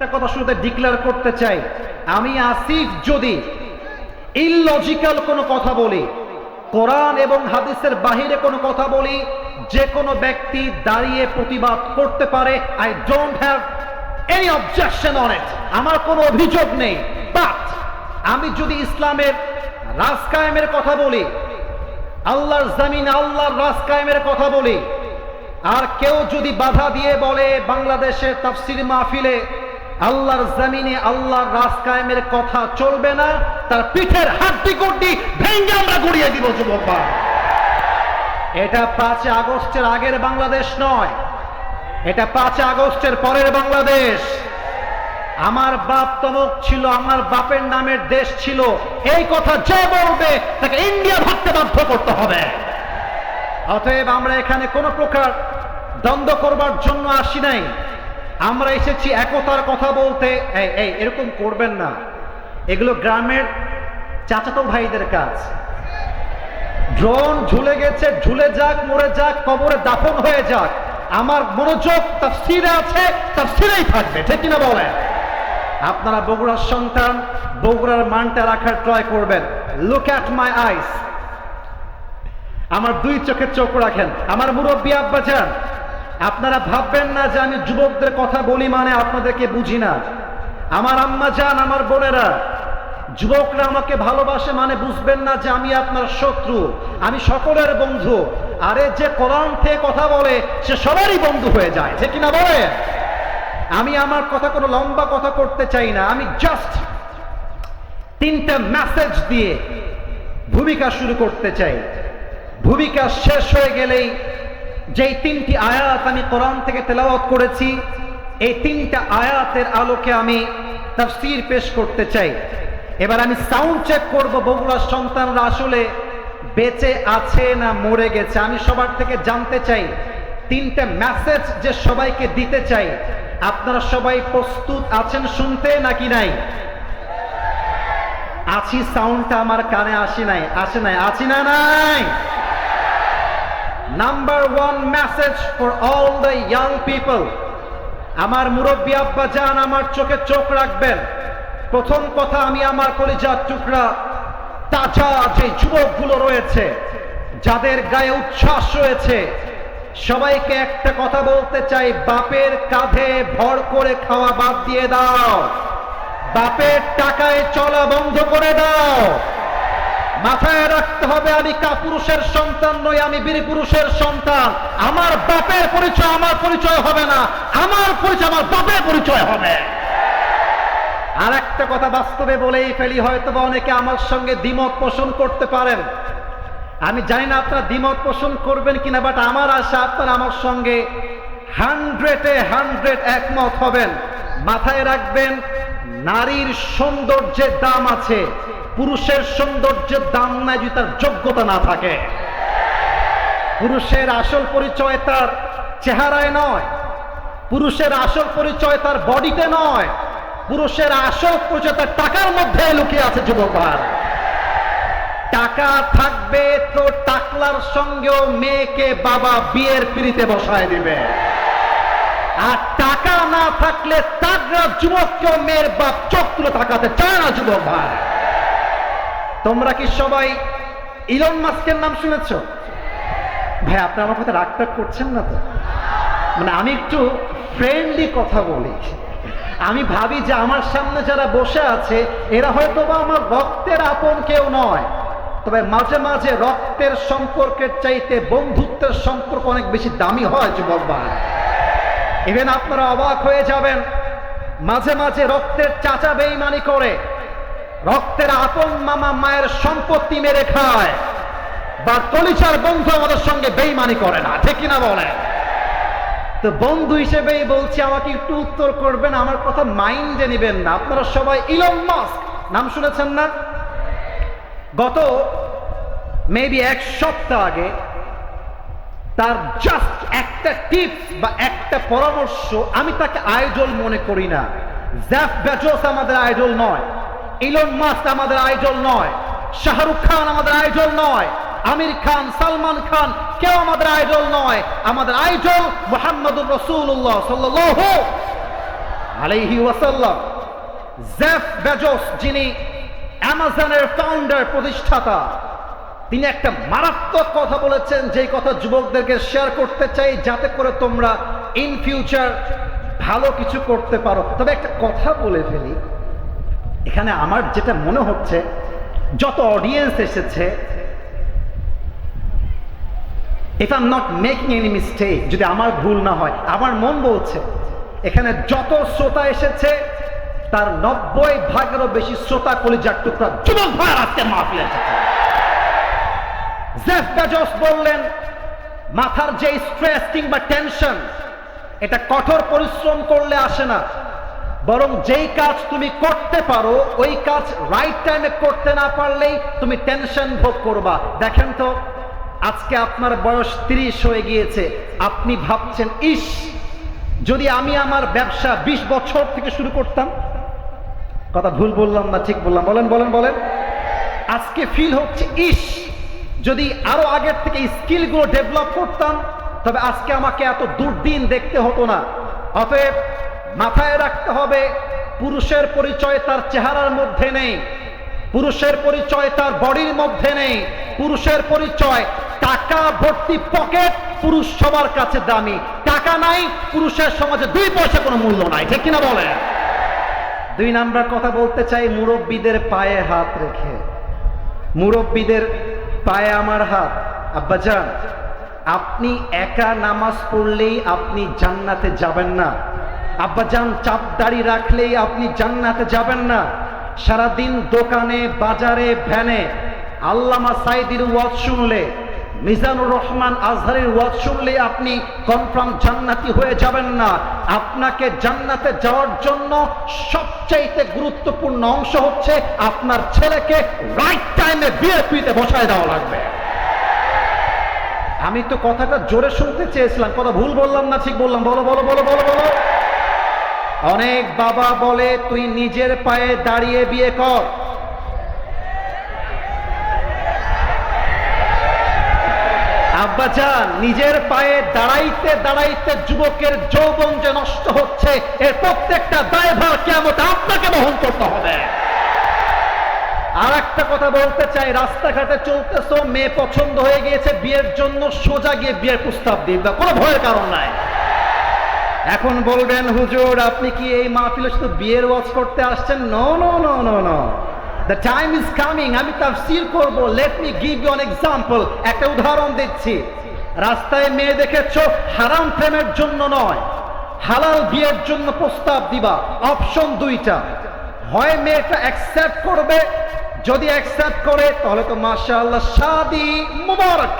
একটা কথা শুরুতে ডিক্লেয়ার করতে চাই, আমি আসিফ যদি ইললজিক্যাল কোনো কথা বলি, কোরআন এবং হাদিসের বাহিরে কোনো কথা বলি, যে কোনো ব্যক্তি দাঁড়িয়ে প্রতিবাদ করতে পারে। I don't have any objection on it, আমার কোনো অভিযোগ নেই। বাট আমি যদি ইসলামের রাজ কায়েমের কথা বলি, আল্লাহর জমিনে আল্লাহর রাজ কায়েমের কথা বলি, আর কেউ যদি বাধা দিয়ে বলে বাংলাদেশের তাফসীর মাহফিলে আল্লাহর জমিনে আল্লাহর রাজ কায়েমের কথা চলবে না, তার পিঠের হাড্ডি গুড্ডি ভেঙে আমরা গুড়িয়ে দিব যুবক। এটা 5 আগস্টের আগের বাংলাদেশ নয়, এটা 5 আগস্টের পরের বাংলাদেশ। আমার বাপ তমক ছিল, আমার বাপের নামের দেশ ছিল, এই কথা যে বলবে তাকে ইন্ডিয়া ভাবতে বাধ্য করতে হবে। অতএব আমরা এখানে কোনো প্রকার দ্বন্দ্ব করবার জন্য আসি নাই, আমরা এসেছি একতার কথা বলতে। এই এরকম করবেন না, এগুলো গ্রামের চাচাতো ভাইদের কাজ। ড্রোন ঝুলে গেছে, ঝুলে যাক, মরে যাক, কবরে দাফন হয়ে যাক, আমার মনোযোগ তাফসীরে আছে, তাফসীরেই থাকবে, ঠিক কিনা বলেন? আপনারা বগুড়ার সন্তান, বগুড়ার মানটা রাখার ট্রাই করবেন। লুক অ্যাট মাই আইস, আমার 2 চোখে চোখ রাখেন। আমার মুরব্বী আব্বাজান, আপনারা ভাববেন না যে আমি যুবকদের কথা বলি মানে আপনাদেরকে বুঝি না। আমার আম্মা জান, আমার বোনেরা, যুবকরা আমাকে ভালোবাসে মানে বুঝবেন না যে আমি আপনার শত্রু। আমি সকলের বন্ধু। আরে যে কোরআন থেকে কথা বলে সে সবারই বন্ধু হয়ে যায়, ঠিক কিনা বলে? আমি আমার কথা কোনো লম্বা কথা করতে চাই না, আমি জাস্ট 3টা মেসেজ দিয়ে ভূমিকা শুরু করতে চাই। ভূমিকা শেষ হয়ে গেলেই যেই 3টি আয়াত আমি কোরআন থেকে তেলাওয়াত করেছি, এই 3টা আয়াতের আলোকে আমি তাফসীর পেশ করতে চাই। এবার আমি সাউন্ড চেক করব, বগুড়ার সন্তানরা আসলে বেঁচে আছে না মরে গেছে। আমি সবার থেকে জানতে চাই 3টা মেসেজ যে সবাইকে দিতে চাই। আপনারা সবাই প্রস্তুত আছেন শুনতে নাকি নাই? আছি, সাউন্ডটা আমার কানে আসে নাই, আছি না নাই? Number 1 message for all the young people. আমার মুরব্বী আব্বা জান, আমার চোখে চোখ রাখবেন। প্রথম কথা, আমি আমার কলিজার টুকরা তাজা যে যুবকগুলো রয়েছে, যাদের গায়ে উচ্ছ্বাস রয়েছে, সবাইকে একটা কথা বলতে চাই, বাপের কাঁধে ভর করে খাওয়া বাদ দিয়ে দাও, বাপের টাকায় চলা বন্ধ করে দাও। মাথায় রাখতে হবে, আমি কাপুরুষের সন্তান নই, আমি বীর পুরুষের সন্তান। আমার বাপের পরিচয় আমার পরিচয় হবে না, আমার পরিচয় আমার বাপের পরিচয় হবে। আর একটা কথা বাস্তবে বলেই ফেলি, হয়তো বা অনেকে আমার সঙ্গে দ্বিমত পোষণ করতে পারেন। আমি জানি না আপনারা দ্বিমত পোষণ করবেন কিনা, বাট আমার আশা আপনারা আমার সঙ্গে 100-এ 100 একমত হবেন। মাথায় রাখবেন, নারীর সৌন্দর্যের দাম আছে, পুরুষের সৌন্দর্যের দাম নাই যদি তার যোগ্যতা না থাকে। পুরুষের আসল পরিচয় তার চেহারায় নয়, পুরুষের আসল পরিচয় তার বডিতে নয়, পুরুষের আসল পরিচয় তার টাকার মধ্যে লুকিয়ে আছে। যুবকরা, টাকা থাকবে তো টাকলার সঙ্গেও মেয়েকে বাবা বিয়ের পিড়িতে বসায় দিবে, আর টাকা না থাকলে তাগড়া যুবককেও মেয়ের বাপ চোখ তুলে তাকাতে চায় না। যুবক ভাই, তোমরা কি সবাই ইলন মাস্কের নাম শুনেছ? ভাই, আপনারা আমার কথা রাগ করছেন না তো? মানে আমি একটু ফ্রেন্ডলি কথা বলি। আমি ভাবি যে আমার সামনে যারা বসে আছে এরা হয়তো বা আমার রক্তের আপন কেউ নয়, তবে মাঝে মাঝে রক্তের সম্পর্কের চাইতে বন্ধুত্বের সম্পর্ক অনেক বেশি দামি হয়। যুবক ভাই, ইভেন আপনারা অবাক হয়ে যাবেন, মাঝে মাঝে রক্তের চাচা বেঈমানি করে, রক্তের আপন মামা মায়ের সম্পত্তি মেরে খায়, বা কলিজার বন্ধু আমাদের সঙ্গে বেঈমানি করে না, ঠিক কিনা বলেন? তো বন্ধু হিসেবেই বলছি, আমাকে একটু উত্তর করবেন, আমার কথা মাইন্ডে নেবেন না। আপনারা সবাই ইলন মাস্ক নাম শুনেছেন না? গত মেবি 1 সপ্তাহ আগে তার জাস্ট একটা টিপস বা একটা পরামর্শ, আমি তাকে আইডল মনে করি না। জেফ বেজোস আমাদের আইডল নয়, ইলন মাস্ক আমাদের আইডল নয়, শাহরুখ খান আমাদের আইডল নয়, আমির খান, সালমান খান কেউ আমাদের আইডল নয়। আমাদের আইডল মুহাম্মদুর রাসূলুল্লাহ সাল্লাল্লাহু আলাইহি ওয়াসাল্লাম। জেফ বেজোস, যিনি অ্যামাজনের ফাউন্ডার, প্রতিষ্ঠাতা, তিনি একটা মারাত্মক কথা বলেছেন, যেই কথা যুবকদেরকে শেয়ার করতে চাই যাতে করে তোমরা ইন ফিউচার ভালো কিছু করতে পারো। তবে একটা কথা বলে ফেলি, এখানে আমার যেটা মনে হচ্ছে, যত অডিয়েন্স এসেছে, if I am not making any mistake, যদি আমার ভুল না হয়, আমার মন বলছে এখানে যত শ্রোতা এসেছে তার 90% বেশি শ্রোতা কলিজার টুকরা যুবক ভাইয়ের আজকে মাহফিলে এসেছে। জেফ বেজোস বললেন, মাথার যে স্ট্রেস কিংবা টেনশন, এটা কঠোর পরিশ্রম করলে আসে না, বরং যেই কাজ তুমি করতে পারো ওই কাজ রাইট টাইমে করতে না পারলেই তুমি টেনশন ভোগ করবা। দেখেন তো, আজকে আপনার বয়স 30 হয়ে গিয়েছে, আপনি ভাবছেন, ইস, যদি আমি আমার ব্যবসা 20 বছর থেকে শুরু করতাম। কথা ভুল বললাম না ঠিক বললাম? বলেন বলেন বলেন। আজকে ফিল হচ্ছে, ইস, যদি আরো আগের থেকে স্কিলগুলো ডেভেলপ করতাম, তবে আজকে আমাকে এত দুর্দিন দেখতে হতো না। অতএব মাথায় রাখতে হবে, পুরুষের পরিচয় তার চেহারার মধ্যে নেই, পুরুষের পরিচয় তার বডির মধ্যে নেই, পুরুষের পরিচয় টাকা ভর্তি পকেট। পুরুষ সবার কাছে দামি, টাকা নাই, পুরুষের সমাজে 2 পয়সা কোনো মূল্য নাই, ঠিক কিনা বলেন? 2 নাম্বার কথা বলতে চাই, মুরব্বীদের পায়ে হাত রেখে। মুরব্বীদের পায়ে আমার হাত। আব্বাজান, আপনি একা নামাজ পড়লেই আপনি জান্নাতে যাবেন না। আব্বাজান, চাপ দাড়ি রাখলেই আপনি জান্নাতে যাবেন না। সারাদিন দোকানে, বাজারে, ভ্যানে আল্লামা সাইদির ওয়াজ শুনলে, মিজানুর রহমান আজহারের ওয়াজ শুনলে আপনি কনফার্ম জান্নাতি হয়ে যাবেন না। আপনাকে জান্নাতে যাওয়ার জন্য সবচাইতে গুরুত্বপূর্ণ অংশ হচ্ছে আপনার ছেলেকে রাইট টাইমে বিয়ের পিঠে বসায় দেওয়া লাগবে। আমি তো কথাটা জোরে শুনতে চেয়েছিলাম, কথা ভুল বললাম না ঠিক বললাম? বলো বলো বলো বলো বলো। অনেক বাবা বলে, তুই নিজের পায়ে দাঁড়িয়ে বিয়ে কর। আব্বাজান, নিজের পায়ে দাঁড়াইতে দাঁড়াইতে যুবকের যৌবন যে নষ্ট হচ্ছে, এর প্রত্যেকটা দায়ভার কিয়ামতে আপনাকে বহন করতে হবে। আর একটা কথা বলতে চাই, রাস্তাঘাটে চলতেছো, মেয়ে পছন্দ হয়ে গিয়েছে, বিয়ের জন্য সোজা গিয়ে বিয়ের প্রস্তাব দিবে, কোনো ভয়ের কারণ নাই। এখন বলবেন, হুজুর আপনি কি এই মাহফিলে শুধু বিয়ের ওয়াজ করতে আসছেন? No no no no no, the time is coming, আমি তাফসীর করব। Let me give you an example. একটা উদাহরণ দিচ্ছি। রাস্তায় মেয়ে দেখেছো, হারাম প্রেমের জন্য নয়, হালাল বিয়ের জন্য প্রস্তাব দিবা। অপশন 2টা, হয় মেয়েটা অ্যাকসেপ্ট করবে, যদি অ্যাকসেপ্ট করে তাহলে তো মাশাআল্লাহ, শাদি মুবারক।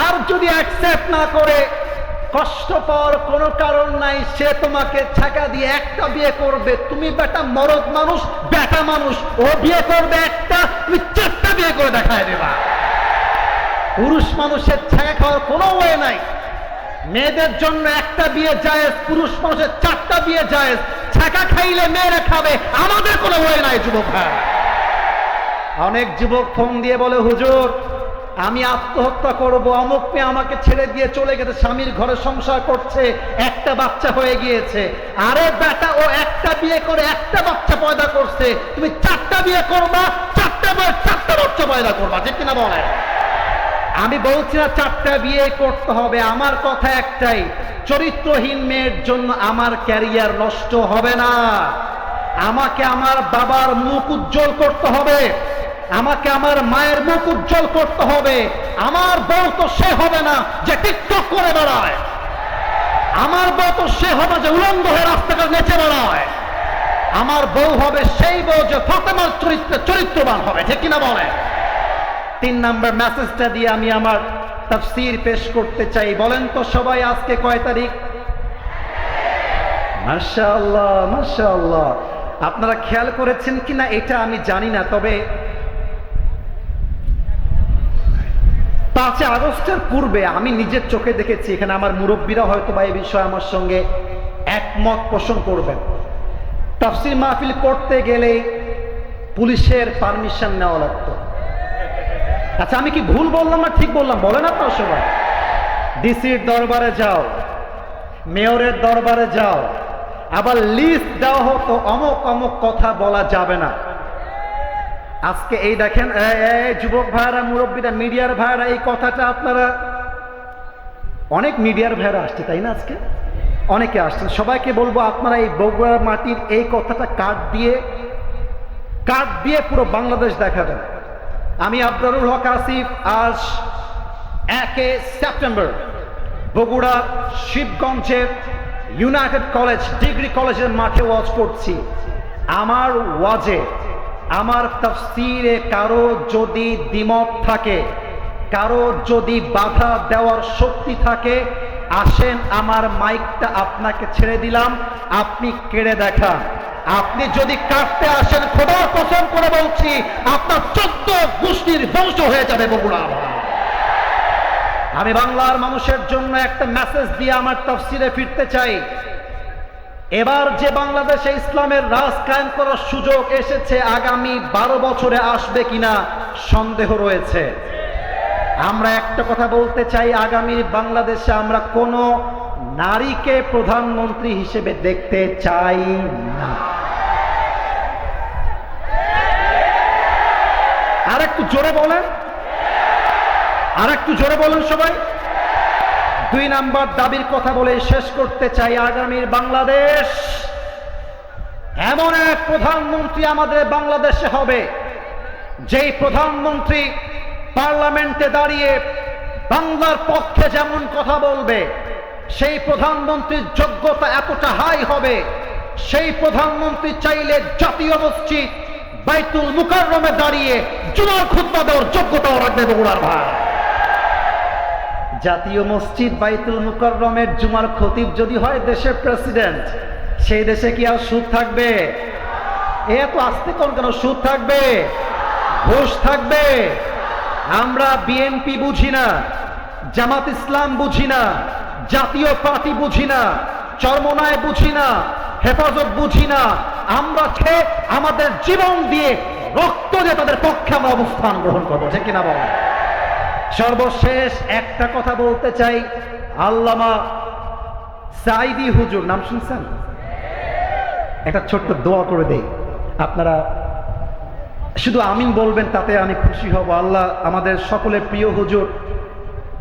আর যদি অ্যাকসেপ্ট না করে, কষ্ট পাওয়ার কোনো কারণ নাই, সে তোমাকে ছাকা দিয়ে একটা বিয়ে করবে। তুমি বেটা মরদ মানুষ, বেটা মানুষ, ও বিয়ে করবে একটা, তুমি 4টা বিয়ে করে দেখায় দেবা। পুরুষ মানুষের ছাকা খাওয়ার কোনো ওয়ে নাই। মেয়েদের জন্য একটা বিয়ে জায়েজ, পুরুষ মানুষের 4টা বিয়ে জায়েজ। ছাকা খাইলে মেয়েরা খাবে, আমাদের কোনো ওয়ে নাই যুবক ভাই। অনেক যুবক ফোন দিয়ে বলে, হুজুর আমি আত্মহত্যা করব, অমুক মেয়ে আমাকে ছেড়ে দিয়ে চলে গেছে, স্বামীর ঘরে সংসার করছে, একটা বাচ্চা হয়ে গিয়েছে। আরে বেটা, ও একটা বিয়ে করে একটা বাচ্চা পয়দা করছে, তুমি 4টা বিয়ে করবা, 4টা বাচ্চা পয়দা করবা, ঠিক কিনা বলে? আমি বলছি না 4টা বিয়ে করতে হবে, আমার কথা একটাই, চরিত্রহীন মেয়ের জন্য আমার ক্যারিয়ার নষ্ট হবে না। আমাকে আমার বাবার মুখ উজ্জ্বল করতে হবে, আমাকে আমার মায়ের মুখ উজ্জ্বল করতে হবে। আমার বউ তো সে হবে না যে টিকটক করে বেড়ায়, আমার বউ তো সে হবে যে উলঙ্গ হয়ে রাস্তাঘাটে নেচে বেড়ায়। আমার বউ হবে সেই বউ যে ফাতেমার চরিত্রবান হবে, ঠিক কিনা বলে? 3 নাম্বার মেসেজটা দিয়ে আমি আমার তাফসীর পেশ করতে চাই। বলেন তো সবাই, আজকে কয় তারিখ? মাশাআল্লাহ মাশাআল্লাহ। আপনারা খেয়াল করেছেন কিনা এটা আমি জানি না, তবে 5 আগস্টের পূর্বে আমি নিজের চোখে দেখেছি, এখানে আমার মুরব্বীরা হয়তো বা এই বিষয়ে আমার সঙ্গে একমত পোষণ করবেন, তাফসীর মাহফিল করতে গেলে পুলিশের পারমিশন নেওয়া লাগতো। আচ্ছা, আমি কি ভুল বললাম না ঠিক বললাম? বলেন আপনারা সবাই। ডিসির দরবারে যাও, মেয়রের দরবারে যাও, আবার লিস্ট দেওয়া হতো অমুক অমুক কথা বলা যাবে না। আজকে এই দেখেন যুবক ভাইরা, মুরব্বীরা, মিডিয়ার ভাইরা, এই কথাটা আপনারা, অনেক মিডিয়ার ভাইরা আসছে তাই না, আজকে অনেকে আসছেন, সবাইকে বলবো আপনারা এই বগুড়ার মাটির এই কথাটা কাট দিয়ে পুরো বাংলাদেশ দেখাবেন। আমি আবরারুল হক আসিফ আজ 1 সেপ্টেম্বর বগুড়া শিবগঞ্জের ইউনাইটেড কলেজ ডিগ্রি কলেজের মাঠে ওয়াজ করছি। আমার ওয়াজে, আমার তাফসীরে কারো যদি দ্বিমত থাকে, কারো যদি বাধা দেওয়ার শক্তি থাকে, আসেন আমার মাইকটা আপনাকে ছেড়ে দিলাম, আপনি কেড়ে দেখান। আপনি যদি কাটতে আসেন, খোদার কসম করে বলছি আপনার 14 গোষ্ঠীর ধ্বংস হয়ে যাবে বগুড়া। আমি বাংলার মানুষের জন্য একটা মেসেজ দিয়ে আমার তাফসীরে ফিরতে চাই। এবার যে বাংলাদেশে ইসলামের রাজ কায়েম করার সুযোগ এসেছে, আগামী 12 বছরে আসবে কিনা সন্দেহ রয়েছে। আমরা একটা কথা বলতে চাই, আগামী বাংলাদেশে আমরা কোনো নারীকে প্রধানমন্ত্রী হিসেবে দেখতে চাই না। আর একটু জোরে বলেন, আর একটু জোরে বলেন সবাই। 2 নাম্বার দাবির কথা বলে শেষ করতে চাই। আগামীর বাংলাদেশ, এমন এক প্রধানমন্ত্রী আমাদের বাংলাদেশে হবে, যেই প্রধানমন্ত্রী পার্লামেন্টে দাঁড়িয়ে বাংলার পক্ষে যেমন কথা বলবে, সেই প্রধানমন্ত্রীর যোগ্যতা এতটা হাই হবে, সেই প্রধানমন্ত্রী চাইলে জাতীয় মসজিদ বাইতুল মুকাররমে দাঁড়িয়ে জুমার খুতবা দেওয়ার যোগ্যতাও রাখবে বগুড়ার ভাই। জাতীয় মসজিদ বাইতুল মুকাররমের জুমার খতিব যদি হয় দেশের প্রেসিডেন্ট, সেই দেশে কি আর সুদ থাকবে? এত আস্তে কোন কেন? সুদ থাকবে, ঘুষ থাকবে। আমরা বিএনপি বুঝি না, জামাত ইসলাম বুঝি না, জাতীয় পার্টি বুঝি না, চরমনায় বুঝি না, হেফাজত বুঝি না। আমরা আমাদের জীবন দিয়ে, রক্ত দিয়ে তাদের পক্ষে আমরা অবস্থান গ্রহণ করবো, ঠিক কিনা বলেন? সর্বশেষ একটা কথা বলতে চাই। আল্লামা সাঈদী হুজুর নাম শুনছেন? একটা ছোট্ট দোয়া করে দেই, আপনারা শুধু আমিন বলবেন, তাতে আমি খুশি হব। আল্লাহ আমাদের সকলের প্রিয় হুজুর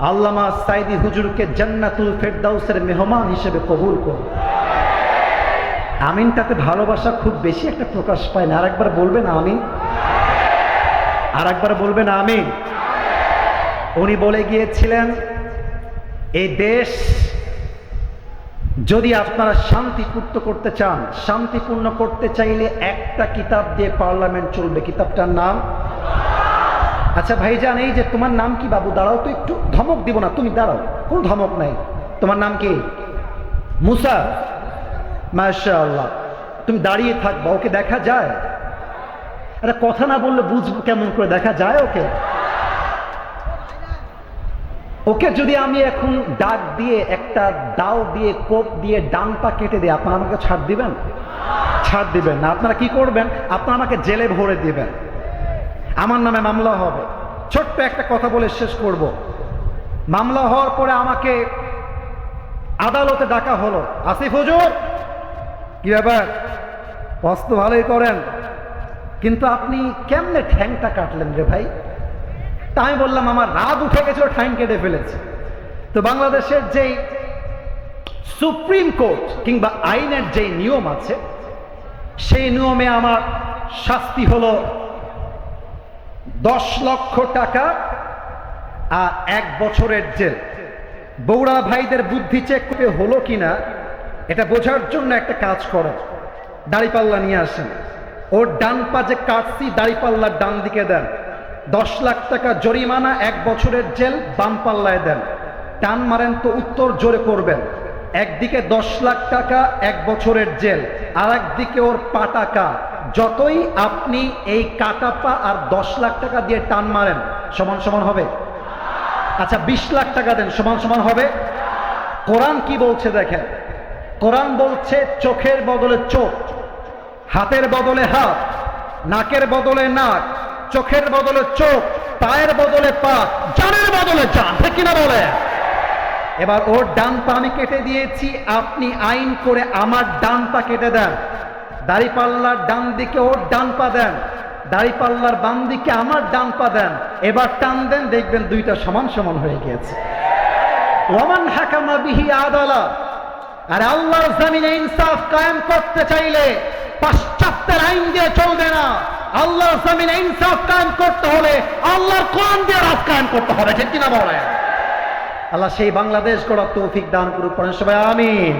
আল্লামা সাঈদী হুজুরকে জান্নাতুল ফেরদাউসের মেহমান হিসেবে কবুল করুন। আমিনটাতে ভালোবাসা খুব বেশি একটা প্রকাশ পায় না। আরেকবার বলবেন আমিন, আরেকবার বলবেন আমিন। উনি বলে গিয়েছিলেন, এই দেশ যদি আপনারা শান্তিপূর্ণ করতে চান, শান্তিপূর্ণ করতে চাইলে একটা কিতাব দিয়ে পার্লামেন্ট চলবে। কিতাবটার নাম, আচ্ছা ভাইজান, এই যে তোমার নাম কি বাবু? দাঁড়াও তো একটু, ধমক দিব না, তুমি দাঁড়াও, কোনো ধমক নাই। তোমার নাম কি? মুসা। মাশাআল্লাহ, তুমি দাঁড়িয়ে থাকবা, ওকে দেখা যায়? আরে কথা না বললে বুঝবো কেমন করে? দেখা যায় ওকে? ওকে যদি আমি এখন ডাক দিয়ে, একটা দাও দিয়ে, কোপ দিয়ে ডান পা কেটে দিয়ে, আপনারা আমাকে ছাড় দিবেন? ছাড় দিবেন না। আপনারা কি করবেন? আপনারা আমাকে জেলে ভরে দিবেন, আমার নামে মামলা হবে। ছোট্ট একটা কথা বলে শেষ করব। মামলা হওয়ার পরে আমাকে আদালতে ডাকা হলো, আসিফ হুজুর কি ব্যাপার, অস্ত্র ভালোই করেন, কিন্তু আপনি কেমনে ঠ্যাংটা কাটলেন রে ভাই? তা আমি বললাম আমার রাগ উঠে গেছিল, ঠ্যাং কেটে ফেলেছে। তো বাংলাদেশের যেই সুপ্রিম কোর্ট কিংবা আইনের যেই নিয়ম আছে, সেই নিয়মে আমার শাস্তি হলো 10 লক্ষ টাকা আর 1 বছরের জেল। বগুড়া ভাইদের বুদ্ধি চেক করে হলো কিনা এটা বোঝার জন্য একটা কাজ করেন, দাড়িপাল্লা নিয়ে আসেন, ওর ডান পা যে কাটছি দাড়িপাল্লার ডান দিকে দেন, 10 লাখ টাকা জরিমানা, 1 বছরের জেল বাম পাল্লায় দেন। টান মারেন তো উত্তর জোরে করবেন। একদিকে 10 লাখ টাকা 1 বছরের জেল, আর একদিকে ওর পাটাকা। যতই আপনি এই কাটা পা আর 10 লাখ টাকা দিয়ে টান মারেন, সমান সমান হবে? আচ্ছা 20 লাখ টাকা দেন, সমান সমান হবে? কোরআন কি বলছে দেখেন, কোরআন বলছে চোখের বদলে চোখ, হাতের বদলে হাত, নাকের বদলে নাক, চোখের বদলে চোখ, পায়ের বদলে পা, জানের বদলে জান, ঠিক কিনা বলে? এবার ওর ডান পা আমি কেটে দিয়েছি, আপনি আইন করে আমার ডান পা কেটে দেন। দাড়িপাল্লার ডান দিকে ওর ডান পা দেন, দাড়িপাল্লার বাম দিকে আমার ডান পা দেন। এবার টান দেন, দেখবেন দুইটা সমান সমান হয়ে গিয়েছে। ওয়ামান হাকামা বিহি আদালা। আর আল্লাহর জমিনে ইনসাফ কায়েম করতে চাইলে পাশ্চাত্যের আইন দিয়ে চলবে না। আল্লাহর জমিনে ইনসাফ কায়েম করতে হলে আল্লাহর কোরআন দিয়ে রাজ কায়েম করতে হবে, ঠিক কিনা বলেন? আল্লাহ সেই বাংলাদেশ গড়ার তৌফিক দান করুক, পড়েন সবাই আমিন।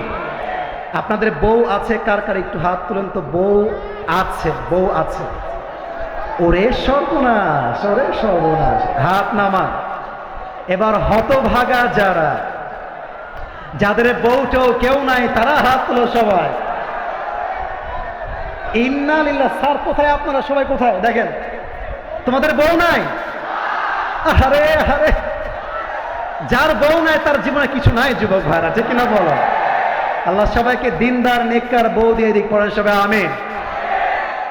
আপনাদের বউ আছে কার কার একটু হাত তুলেন তো। বউ আছে, বউ আছে। ওরে সর্বনাশ, ওরে সর্বনাশ, হাত নামান। এবার হতভাগা যারা, যাদের বউটাও কেউ নাই, তারা হাত তুলো সবাই। ইন্না লিল্লাহ। স্যার কোথায়? আপনারা সবাই কোথায়? দেখেন, তোমাদের বউ নাই? আরে আরে, যার বউ নাই তার জীবনে কিছু নাই যুবক ভাইরা, ঠিক কিনা বলো? আল্লাহ সবাইকে দিনদার নেককার বউ দিয়ে দিক, পড়েন সবাই আমিন।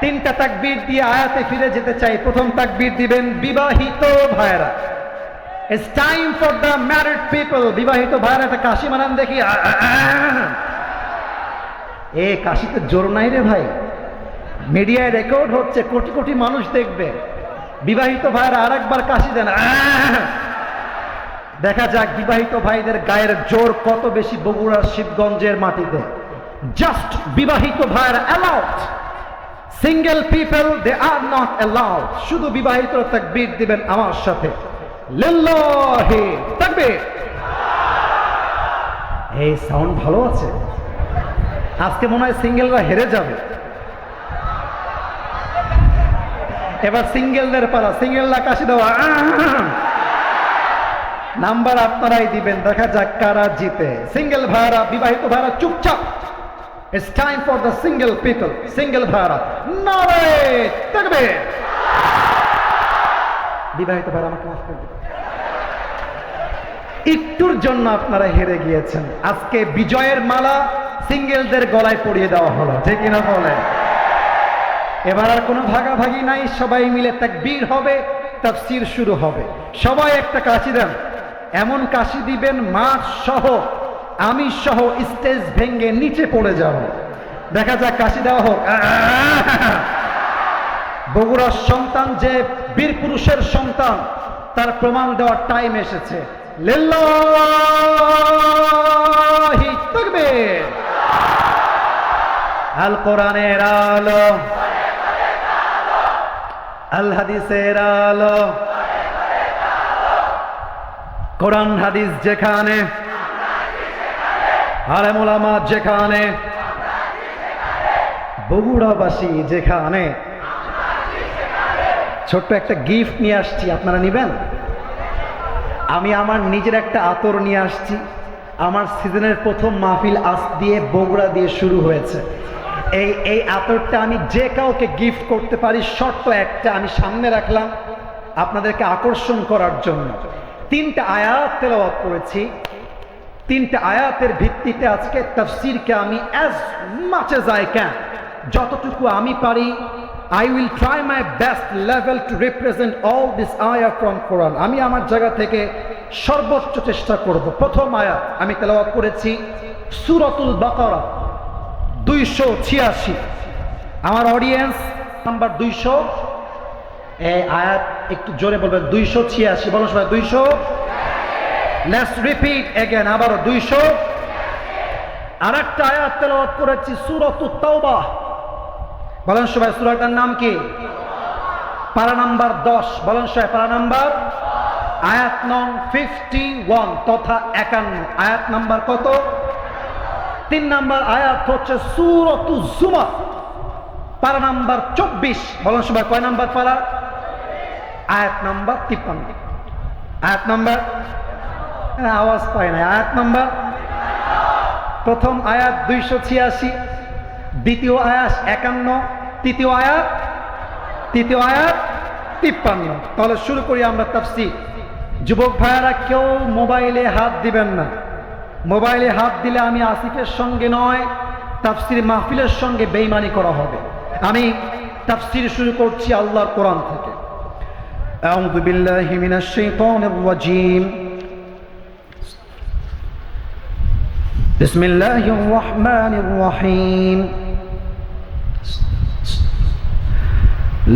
তিনটা তাকবীর দিয়ে আয়াতে ফিরে যেতে চাই। প্রথম তাকবীর দিবেন বিবাহিত ভাইরা। It's time for the married people. বিবাহিত ভাইরা একটা কাশি মানান দেখি। এ কাশিতে জোর নাই রে ভাই, মিডিয়ায় রেকর্ড হচ্ছে, কোটি কোটি মানুষ দেখবে। বিবাহিত ভাইরা আরেকবার কাশি দেন। দেখা যাক বিবাহিত ভাইদের গায়ের জোর কত বেশি বগুড়ার শিবগঞ্জের মাটিতে। জাস্ট বিবাহিত ভাইরা allowed, single people they are not allowed. শুধু বিবাহিত তাকবীর দিবেন আমার সাথে, লিল্লাহি তাকবীর। এই সাউন্ড ভালো আছে। আজকে মনে হয় সিঙ্গেলরা হেরে যাবে। এবার সিঙ্গেলদের পালা, সিঙ্গেলরা কাশি দেওয়া। নাম্বার আপনারাই দিবেন, দেখা যাক কারা জিতে। সিঙ্গেল ভাইরা, বিবাহিত ভাইরা চুপচাপ। It's time for the single people. Single ভাইরা নারে তাকবীর। বিবাহিত ভাইরা আমাকে মাফ করে দিন, একটুর জন্য আপনারা হেরে গিয়েছেন। আজকে বিজয়ের মালা সিঙ্গেলদের গলায় পরিয়ে দেওয়া হলো, ঠিক কিনা বলেন? এবার আর কোনো ভাগাভাগি নাই, সবাই মিলে তাকবীর হবে, তাফসীর শুরু হবে। সবাই একটা কাশি দেন, এমন কাশি দিবেন মাঠ সহ, আমি সহ স্টেজ ভেঙে নিচে পড়ে যাব। দেখা যাক কাশি দেওয়া হোক। বগুড়ার সন্তান যে বীর পুরুষের সন্তান, তার প্রমাণ দেওয়ার টাইম এসেছে। লিল্লাহি তাকবীর। আল কোরআনের আলো, আল হাদিসের আলো। কোরআন হাদিস যেখানে, আলেম ওলামা যেখানে, বগুড়াবাসী যেখানে। ছোট্ট একটা গিফট নিয়ে আসছি, আপনারা নিবেন? আমি আমার নিজের একটা আতর নিয়ে আসছি। আমার সিজনের প্রথম মাহফিল আজ দিয়ে, বগুড়া দিয়ে শুরু হয়েছে। এই আতরটা আমি যে কাউকে গিফট করতে পারি, শর্ত একটা, আমি সামনে রাখলাম আপনাদেরকে আকর্ষণ করার জন্য। তিনটা আয়াত তেলাওয়াত করেছি, তিনটা আয়াতের ভিত্তিতে আজকে তাফসীরকে আমি as much as I can, যতটুকু আমি পারি, I will try my best level to represent all this ayah from Quran. আমি আমার জায়গা থেকে সর্বোচ্চ চেষ্টা করব। প্রথম আয়াত আমি তেলাওয়াত করেছি সূরাতুল বাকারা 286। আমার অডিয়েন্স নাম্বার 200, এই আয়াত একটু জোরে বলবেন। 286 বলো সবাই। 200। লেটস রিপিট এগেন, আবারও 200। আরেকটা আয়াত তেলাওয়াত করেছি সূরাতুত তাওবা। বলেন সবাই সূরাটার নাম কি? পারা নাম্বার 10। বলেন সবাই পারা নাম্বার, আয়াত নং 51 তথা 51। আয়াত নাম্বার কত? 3 নাম্বার আয়াত হচ্ছে সূরাতুজ জুমার, পারা নাম্বার 24। বলেন সবাই কয় নাম্বার পারা? আয়াত নাম্বার 53। আয়াত নাম্বার, আওয়াজ পায় না। আয়াত নাম্বার, প্রথম আয়াত 286, দ্বিতীয় আয়াত 51, তৃতীয় আয়াত 53। তাহলে শুরু করি আমরা তাফসীর। যুবক ভাইয়ারা কেউ মোবাইলে হাত দিবেন না। মোবাইলে হাত দিলে আমি আসিফের সঙ্গে নয়, তাফসীর মাহফিলের সঙ্গে বেঈমানি করা হবে। আমি তাফসীর শুরু করছি আল্লাহর কোরআন থেকে। আউযু বিল্লাহি মিনাশ শাইতানির রাজীম। বিসমিল্লাহির রহমানির রহিম।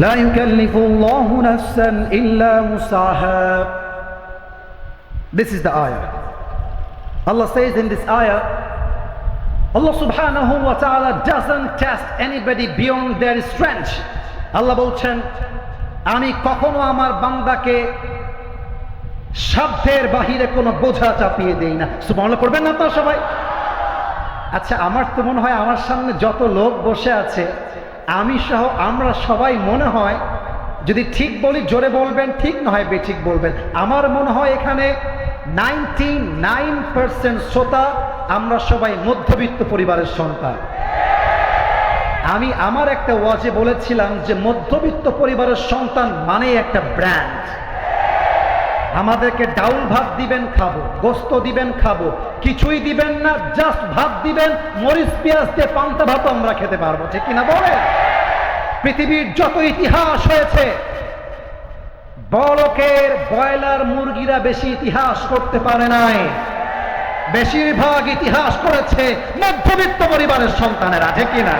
لا يكلف الله نفسا إلا وسعها. This is the ayah. Allah says in this ayah, Allah subhanahu wa ta'ala doesn't test anybody beyond their strength. Allah বলছেন, আমি কখনো আমার বান্দাকে সাধ্যের বাহিরে কোনো বোঝা চাপিয়ে দেই না। সুবহানাল্লাহ পড়বেন না আপনারা সবাই? আচ্ছা, আমার তো মনে হয় আমার সামনে যত লোক বসে আছে, আমি সহ আমরা সবাই মনে হয়, যদি ঠিক বলি জোরে বলবেন, ঠিক না হয় বেঠিক বলবেন, আমার মনে হয় এখানে 99% শ্রোতা আমরা সবাই মধ্যবিত্ত পরিবারের সন্তান। আমি আমার একটা ওয়াজে বলেছিলাম যে মধ্যবিত্ত পরিবারের সন্তান মানে একটা ব্র্যান্ড। আমাদেরকে ডাউল ভাত দিবেন খাবো, গোস্ত দিবেন খাবো, কিছুই দিবেন না, জাস্ট ভাত দিবেন, মরিচ পেঁয়াজ দিয়ে পান্তা ভাত আমরা খেতে পারবো, ঠিক কিনা বলে? পৃথিবীর যত ইতিহাস হয়েছে, বড়লোকের ব্রয়লার মুরগিরা বেশি ইতিহাস করতে পারে নাই, বেশিরভাগ ইতিহাস করেছে মধ্যবিত্ত পরিবারের সন্তানেরা, ঠিক কিনা?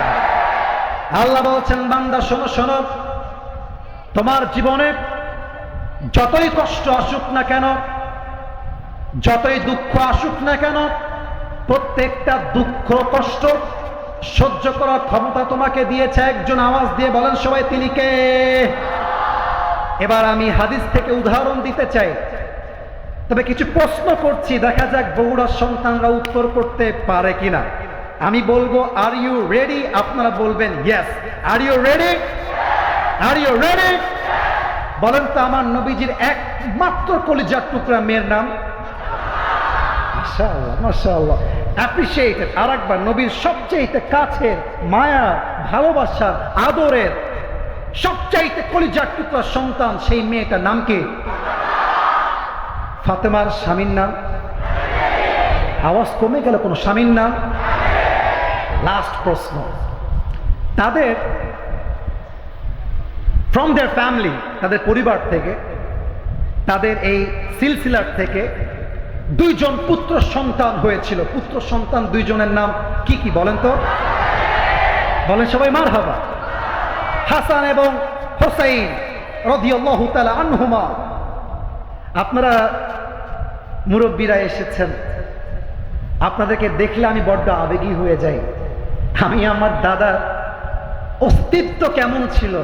আল্লাহ বলছেন, বান্দা শোনো শোনো, তোমার জীবনে যতই কষ্ট আসুক না কেন, যতই দুঃখ আসুক না কেন, প্রত্যেকটা দুঃখ কষ্ট সহ্য করার ক্ষমতা তোমাকে দিয়েছে একজন। আওয়াজ দিয়ে বলেন সবাই, তিনি কে? এবার আমি হাদিস থেকে উদাহরণ দিতে চাই, তবে কিছু প্রশ্ন করছি, দেখা যাক বগুড়ার সন্তানরা উত্তর করতে পারে কিনা। আমি বলবো আর ইউ রেডি, আপনারা বলবেন ইয়েস। আর you ready? Are you ready? বলেন তো, আমার নবীজির একমাত্র কলিজার টুকরা মেয়ের নাম? মাশাআল্লাহ মাশাআল্লাহ, অ্যাপ্রিশিয়েটেড। আর একবার, নবীর সবচেয়ে কাছের, মায়া, ভালোবাসার, আদরের, সবচাইতে কলিজার টুকরা সন্তান, সেই মেয়েটার নাম কি? ফাতেমার স্বামীর নাম? আওয়াজ কমে গেল, কোন স্বামীর নাম? লাস্ট প্রশ্ন, তাদের ফ্রম দেয়ার ফ্যামিলি, তাদের পরিবার থেকে, তাদের এই সিলসিলার থেকে দুইজন পুত্র সন্তান হয়েছিল। পুত্র সন্তান দুইজনের নাম কি কি বলেন তো? বলেন সবাই মারহাবা। হাসান এবং হুসাইন রাদিয়াল্লাহু তাআলা আনহুমা। আপনারা মুরব্বীরা এসেছেন, আপনাদেরকে দেখলে আমি বড্ড আবেগী হয়ে যাই। আমি আমার দাদার অস্তিত্ব কেমন ছিল,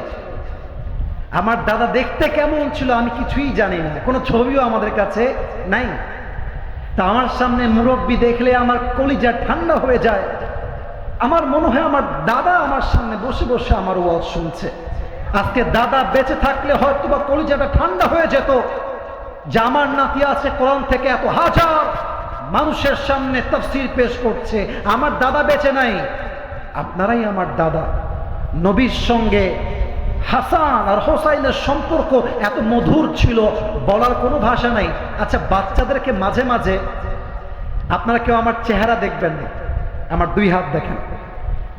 আমার দাদা দেখতে কেমন ছিল, আমি কিছুই জানি না, কোনো ছবিও আমাদের কাছে নাই। তা আমার সামনে মুরব্বী দেখলে আমার কলিজা ঠান্ডা হয়ে যায়। আমার মনে হয় আমার দাদা আমার সামনে বসে বসে আমার ওয়াজ শুনছে। আজকে দাদা বেঁচে থাকলে হয়তো বা কলিজাটা ঠান্ডা হয়ে যেত যে আমার নাতি আছে কোরআন থেকে এত হাজার মানুষের সামনে তাফসীর পেশ করছে, আমার দাদা বেঁচে নাই। আপনারাই আমার দাদা। নবীর সঙ্গে হাসান আর হোসাইনের সম্পর্ক এত মধুর ছিল, বলার কোনো ভাষা নাই। আচ্ছা, বাচ্চাদেরকে মাঝে মাঝে আপনারা কেউ আমার চেহারা দেখবেন না, আমার দুই হাত দেখেন,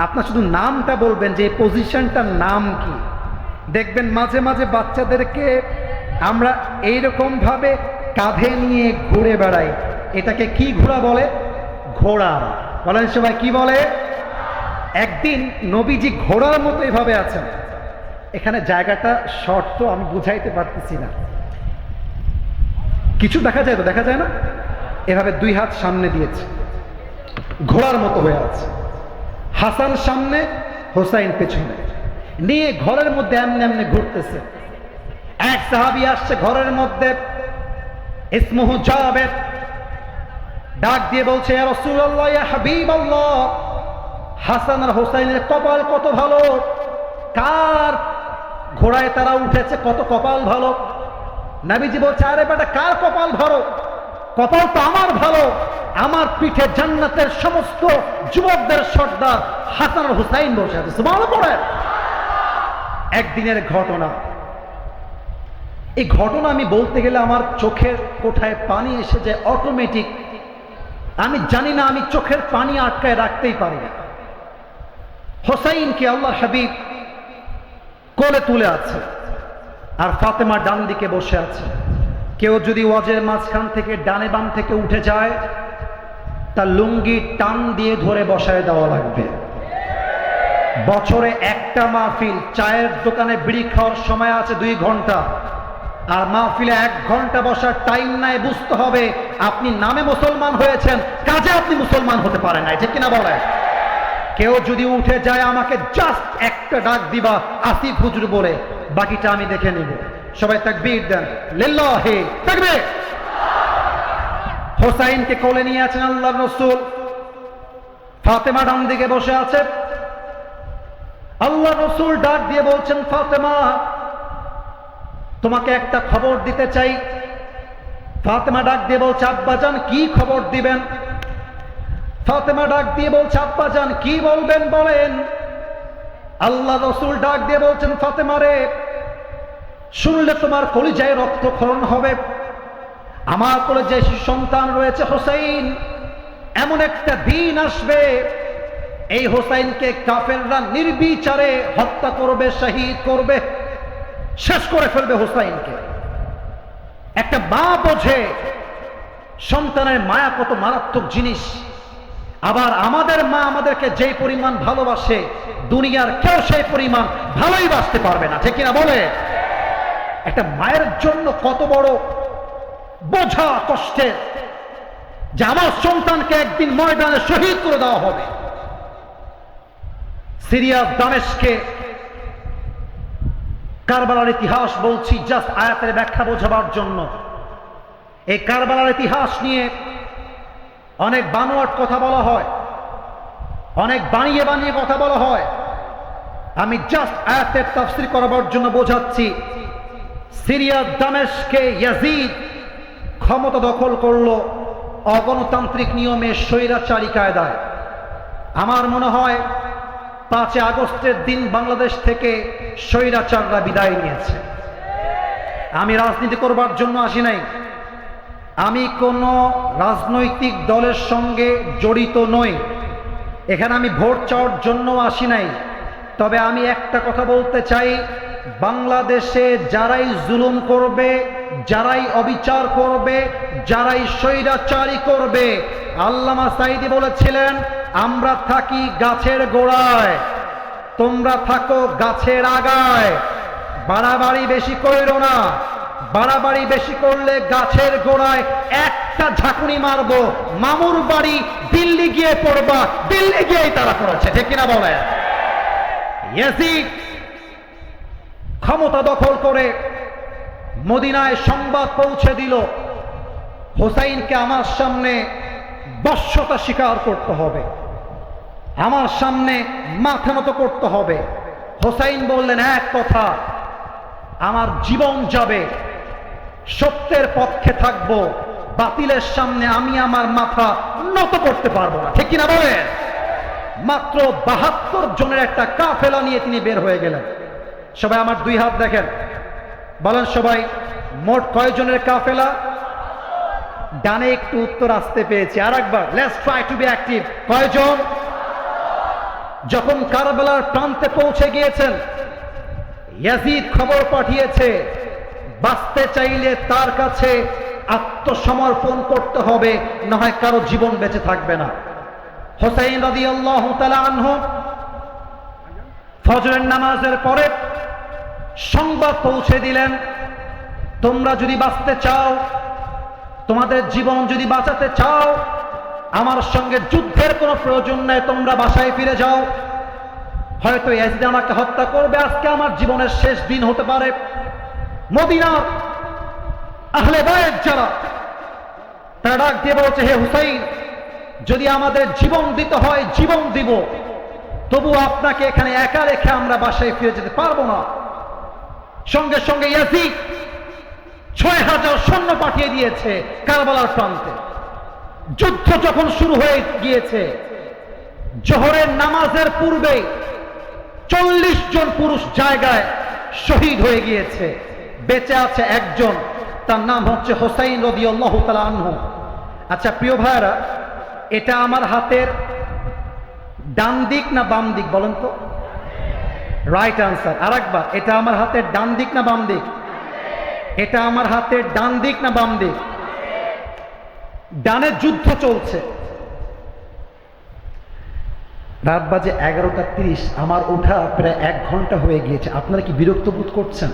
আপনার শুধু নামটা বলবেন যে এই পজিশনটার নাম কি। দেখবেন মাঝে মাঝে বাচ্চাদেরকে আমরা এইরকম ভাবে কাঁধে নিয়ে ঘুরে বেড়াই। এটাকে কি ঘোড়া বলে? ঘোড়া। বলেন সবাই, কি বলে? একদিন নবীজি ঘোড়ার মতো এভাবে আছেন। এখানে জায়গাটা শর্ট তো আমি বুঝাইতে পারতেছি না, কিছু দেখা যায় তো? দেখা যায় না? এভাবে দুই হাত সামনে দিয়েছে, ঘোড়ার মতো হয়ে আছে। হাসান সামনে, হোসাইন পেছনে নিয়ে ঘরের মধ্যে এমনি এমনি ঘুরতেছে। এক সাহাবী আসছে ঘরের মধ্যে, ইসমুহু জাবের, ডাক দিয়ে বলছে, ইয়া রাসূলুল্লাহ, ইয়া হাবিবাল্লাহ, হাসান আর হোসাইনের কপাল কত ভালো, কার ঘোড়ায় তারা উঠেছে, কত কপাল ভালো। নবীজি বলছে, আরে বেটা, কার কপাল ভালো? কপাল তো আমার ভালো, আমার পিঠে জান্নাতের সমস্ত যুবকদের সর্দার হাসান আর হুসাইন বসে আছে। সুবহানাল্লাহ পড়েন। একদিনের ঘটনা, এই ঘটনা আমি বলতে গেলে আমার চোখের কোঠায় পানি এসে যায় অটোমেটিক। আমি জানি না, আমি চোখের পানি আটকায় রাখতেই পারি না। হোসাইনকে আল্লাহর হাবিব কোলে তুলে আছে, আর ফাতেমা ডান দিকে বসে আছে। কেউ যদি ওয়াজের মাঝখান থেকে ডানে বাম থেকে উঠে যায়, তার লুঙ্গি টান দিয়ে ধরে বসায় দেওয়া লাগবে। বছরে একটা মাহফিল, চায়ের দোকানে বিড়ি খাওয়ার সময় আছে 2 ঘন্টা, আর মাহফিলে 1 ঘন্টা বসার টাইম নাই। বুঝতে হবে আপনি নামে মুসলমান হয়েছেন, কাজে আপনি মুসলমান হতে পারেন নাই, ঠিক কিনা বলে? কেউ যদি উঠে যায় আমাকে জাস্ট একটা ডাক দিবা আসিফ হুজুর বলে, বাকিটা আমি দেখে নিব। সবাই তাকবীর দেন, লিল্লাহি তাকবীর। হোসাইনকে কোলে নিয়ে আছেন আল্লাহর রাসূল, ফাতেমা ডান দিকে বসে আছে। আল্লাহর রাসূল ডাক দিয়ে বলছেন, ফাতেমা তোমাকে একটা খবর দিতে চাই। ফাতেমা ডাক দিয়ে বলছে, আব্বাজান কি খবর দিবেন? ফাতেমা ডাক দিয়ে বলছে, আব্বাজান কি বলবেন বলেন। আল্লাহ রাসূল ডাক দিয়ে বলছেন, ফাতেমা রে, শুনলে তোমার কলিজায় রক্তক্ষরণ হবে। আমার কোলে যে সন্তান রয়েছে হোসাইন, এমন একটা দিন আসবে এই হোসাইনকে কাফেররা নির্বিচারে হত্যা করবে, শহীদ করবে, শেষ করে ফেলবে হোসাইনকে। একটা মা বোঝে সন্তানের মায়া কত মারাত্মক জিনিস। আবার আমাদের মা আমাদেরকে যেই পরিমাণ ভালোবাসে, দুনিয়ার কেউ সেই পরিমাণ ভালোই বাসতে পারবে না, ঠিক কিনা বলে? একটা মায়ের জন্য কত বড় বোঝা কষ্টের যে আমার সন্তানকে একদিন ময়দানে শহীদ করে দেওয়া হবে। সিরিয়ার দামেস্কে কারবালার ইতিহাস বলছি জাস্ট আয়াতের ব্যাখ্যা বোঝাবার জন্য। এই কারবালার ইতিহাস নিয়ে অনেক বানোয়াট কথা বলা হয়, অনেক বানিয়ে বানিয়ে কথা বলা হয়। আমি জাস্ট আয়াতের তাফসীর করাবার জন্য বোঝাচ্ছি। সিরিয়ার দামেস্কে ইয়াজিদ ক্ষমতা দখল করলো অগণতান্ত্রিক নিয়মে, স্বৈরাচারী কায়দায়। আমার মনে হয় 5 আগস্টের দিন বাংলাদেশ থেকে স্বৈরাচাররা বিদায় নিয়েছে। আমি রাজনীতি করবার জন্য আসি নাই, আমি কোনো রাজনৈতিক দলের সঙ্গে জড়িত নই, এখানে আমি ভোট চাওয়ার জন্য আসি নাই। তবে আমি একটা কথা বলতে চাই, বাংলাদেশে যারাই জুলুম করবে, যারাই অবিচার করবে, যারাই স্বৈরাচারী করবে, আল্লামা সাঈদী বলেছিলেন, আমরা থাকি গাছের গোড়ায়, তোমরা থাকো গাছের আগায়। বাড়াবাড়ি বেশি কইরো না, বাড়াবাড়ি বেশি করলে গাছের গোড়ায় একটা ঝাঁকুনি মারবো, মামুর বাড়ি দিল্লি গিয়ে পড়বা, দিল্লি গিয়েই তারা পড়েছে, ঠিক কিনা বলে? ইয়াজিদ ক্ষমতা দখল করে মদিনায় সংবাদ পৌঁছে দিল, হোসাইনকে আমার সামনে বশ্যতা স্বীকার করতে হবে, আমার সামনে মাথা নত করতে হবে। হোসাইন বললেন এক কথা, আমার জীবন যাবে, সত্যের পক্ষে থাকবো, বাতিলের সামনে আমি আমার মাথা নত করতে পারবো না, ঠিক কিনা বলেন? মাত্র 72 জনের একটা কাফেলা নিয়ে তিনি বের হয়ে গেলেন। সবাই আমার 2 হাত দেখেন, বলেন সবাই মোট কয়জনের কাফেলা? ডানে একটু উত্তর আসতে পেয়েছি, আর একবার let's try to be active. কয়জন? যখন কারবালার প্রান্তে পৌঁছে গিয়েছেন, ইয়াজিদ খবর পাঠিয়েছে, বাঁচতে চাইলে তার কাছে আত্মসমর্পণ করতে হবে, না হয় কারো জীবন বেঁচে থাকবে না। হোসাইন রাদিয়াল্লাহু তাআলা আনহু ফজরের নামাজের পরে সংবাদ পৌঁছে দিলেন, তোমরা যদি বাঁচতে চাও, তোমাদের জীবন যদি বাঁচাতে চাও, আমার সঙ্গে যুদ্ধের কোনো প্রয়োজন নেই, তোমরা বাসায় ফিরে যাও। হয়তো ইয়াজিদ আমাকে হত্যা করবে, আজকে আমার জীবনের শেষ দিন হতে পারে। মদিনার আহলে বাইত যারা, তারা ডাক দিয়ে বলছে, হে হুসাইন, যদি আমাদের জীবন দিতে হয় জীবন দিব, তবু আপনাকে এখানে একা রেখে আমরা বাসায় ফিরে যেতে পারবো না। সঙ্গে সঙ্গে ইয়াজিদ 6000 সৈন্য পাঠিয়ে দিয়েছে কারবালার প্রান্তে। যুদ্ধ যখন শুরু হয়ে গিয়েছে, জোহরের নামাজের পূর্বে 40 জন পুরুষ জায়গায় শহীদ হয়ে গিয়েছে, বেঁচে আছে একজন, তার নাম হচ্ছে হোসাইন রাদিয়াল্লাহু তাআলা আনহু। আচ্ছা প্রিয় ভাইরা, এটা আমার হাতের ডান দিক না বাম দিক বলেন তো? Right answer. আর একবার, এটা আমার হাতের ডান দিক না বাম দিক? এটা আমার হাতের ডান দিক না বাম দিক? ডানে যুদ্ধ চলছে, রাত বাজে 11:30, আমার ওঠা প্রায় 1 ঘন্টা হয়ে গিয়েছে। আপনারা কি বিরক্ত বোধ করছেন?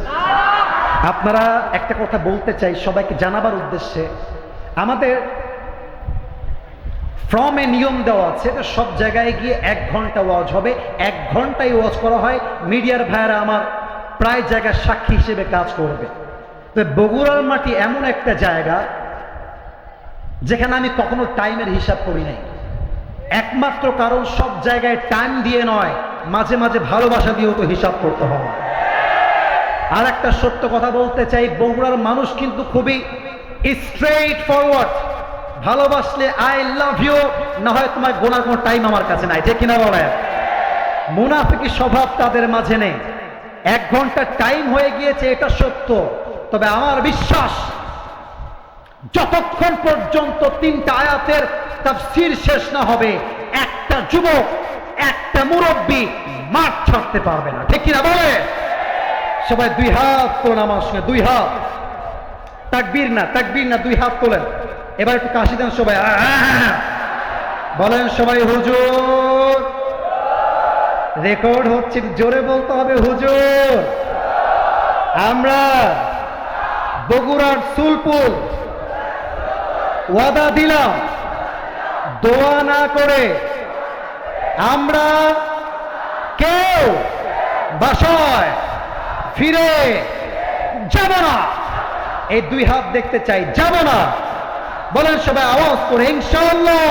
আপনারা একটা কথা বলতে চাই সবাইকে জানাবার উদ্দেশ্যে, আমাদের ফ্রমে নিয়ম দেওয়া আছে যে সব জায়গায় গিয়ে 1 ঘন্টা ওয়াজ হবে। 1 ঘন্টায় ওয়াজ করা হয়। মিডিয়ার ভাইয়েরা আমার প্রায় জায়গায় সাক্ষী হিসেবে কাজ করবে। তো বগুড়ার মাটি এমন একটা জায়গা যেখানে আমি কখনো টাইমের হিসাব করি নাই। একমাত্র কারণ সব জায়গায় টাইম দিয়ে নয়, মাঝে মাঝে ভালোবাসা দিয়েও তো হিসাব করতে হবে। আর একটা সত্য কথা বলতে চাই, বগুড়ার মানুষ কিন্তু খুবই স্ট্রেইট ফরওয়ার্ড। ভালোবাসলে আই লাভ ইউ, না হয় তোমার গোনার কোনো টাইম আমার কাছে নাই, ঠিক কিনা বলেন? মুনাফিকি স্বভাব তাদের মাঝে নেই। 1 ঘন্টা টাইম হয়ে গিয়েছে, এটা সত্য। তবে আমার বিশ্বাস যতক্ষণ পর্যন্ত 3টা আয়াতের তাফসীর শেষ না হবে, একটা যুবক, একটা মুরব্বী মাঠ ছাড়তে পারবে না, ঠিক কিনা বলে? সবাই 2 হাত তোলেন আমার সঙ্গে, 2 হাত। তাকবীর না, তাকবীর না, 2 হাত তোলেন। এবার একটু কাশি দেন সবাই, বলেন সবাই হুজুর। রেকর্ড হচ্ছে, জোরে বলতে হবে হুজুর। আমরা বগুড়ার সুলপুর ওয়াদা দিলাম, দোয়া না করে আমরা কেউ বাসায় ফিরে যাব না। এই 2 হাত দেখতে চাই, যাব না। বলেন সবাই আওয়াজ করে ইনশাআল্লাহ।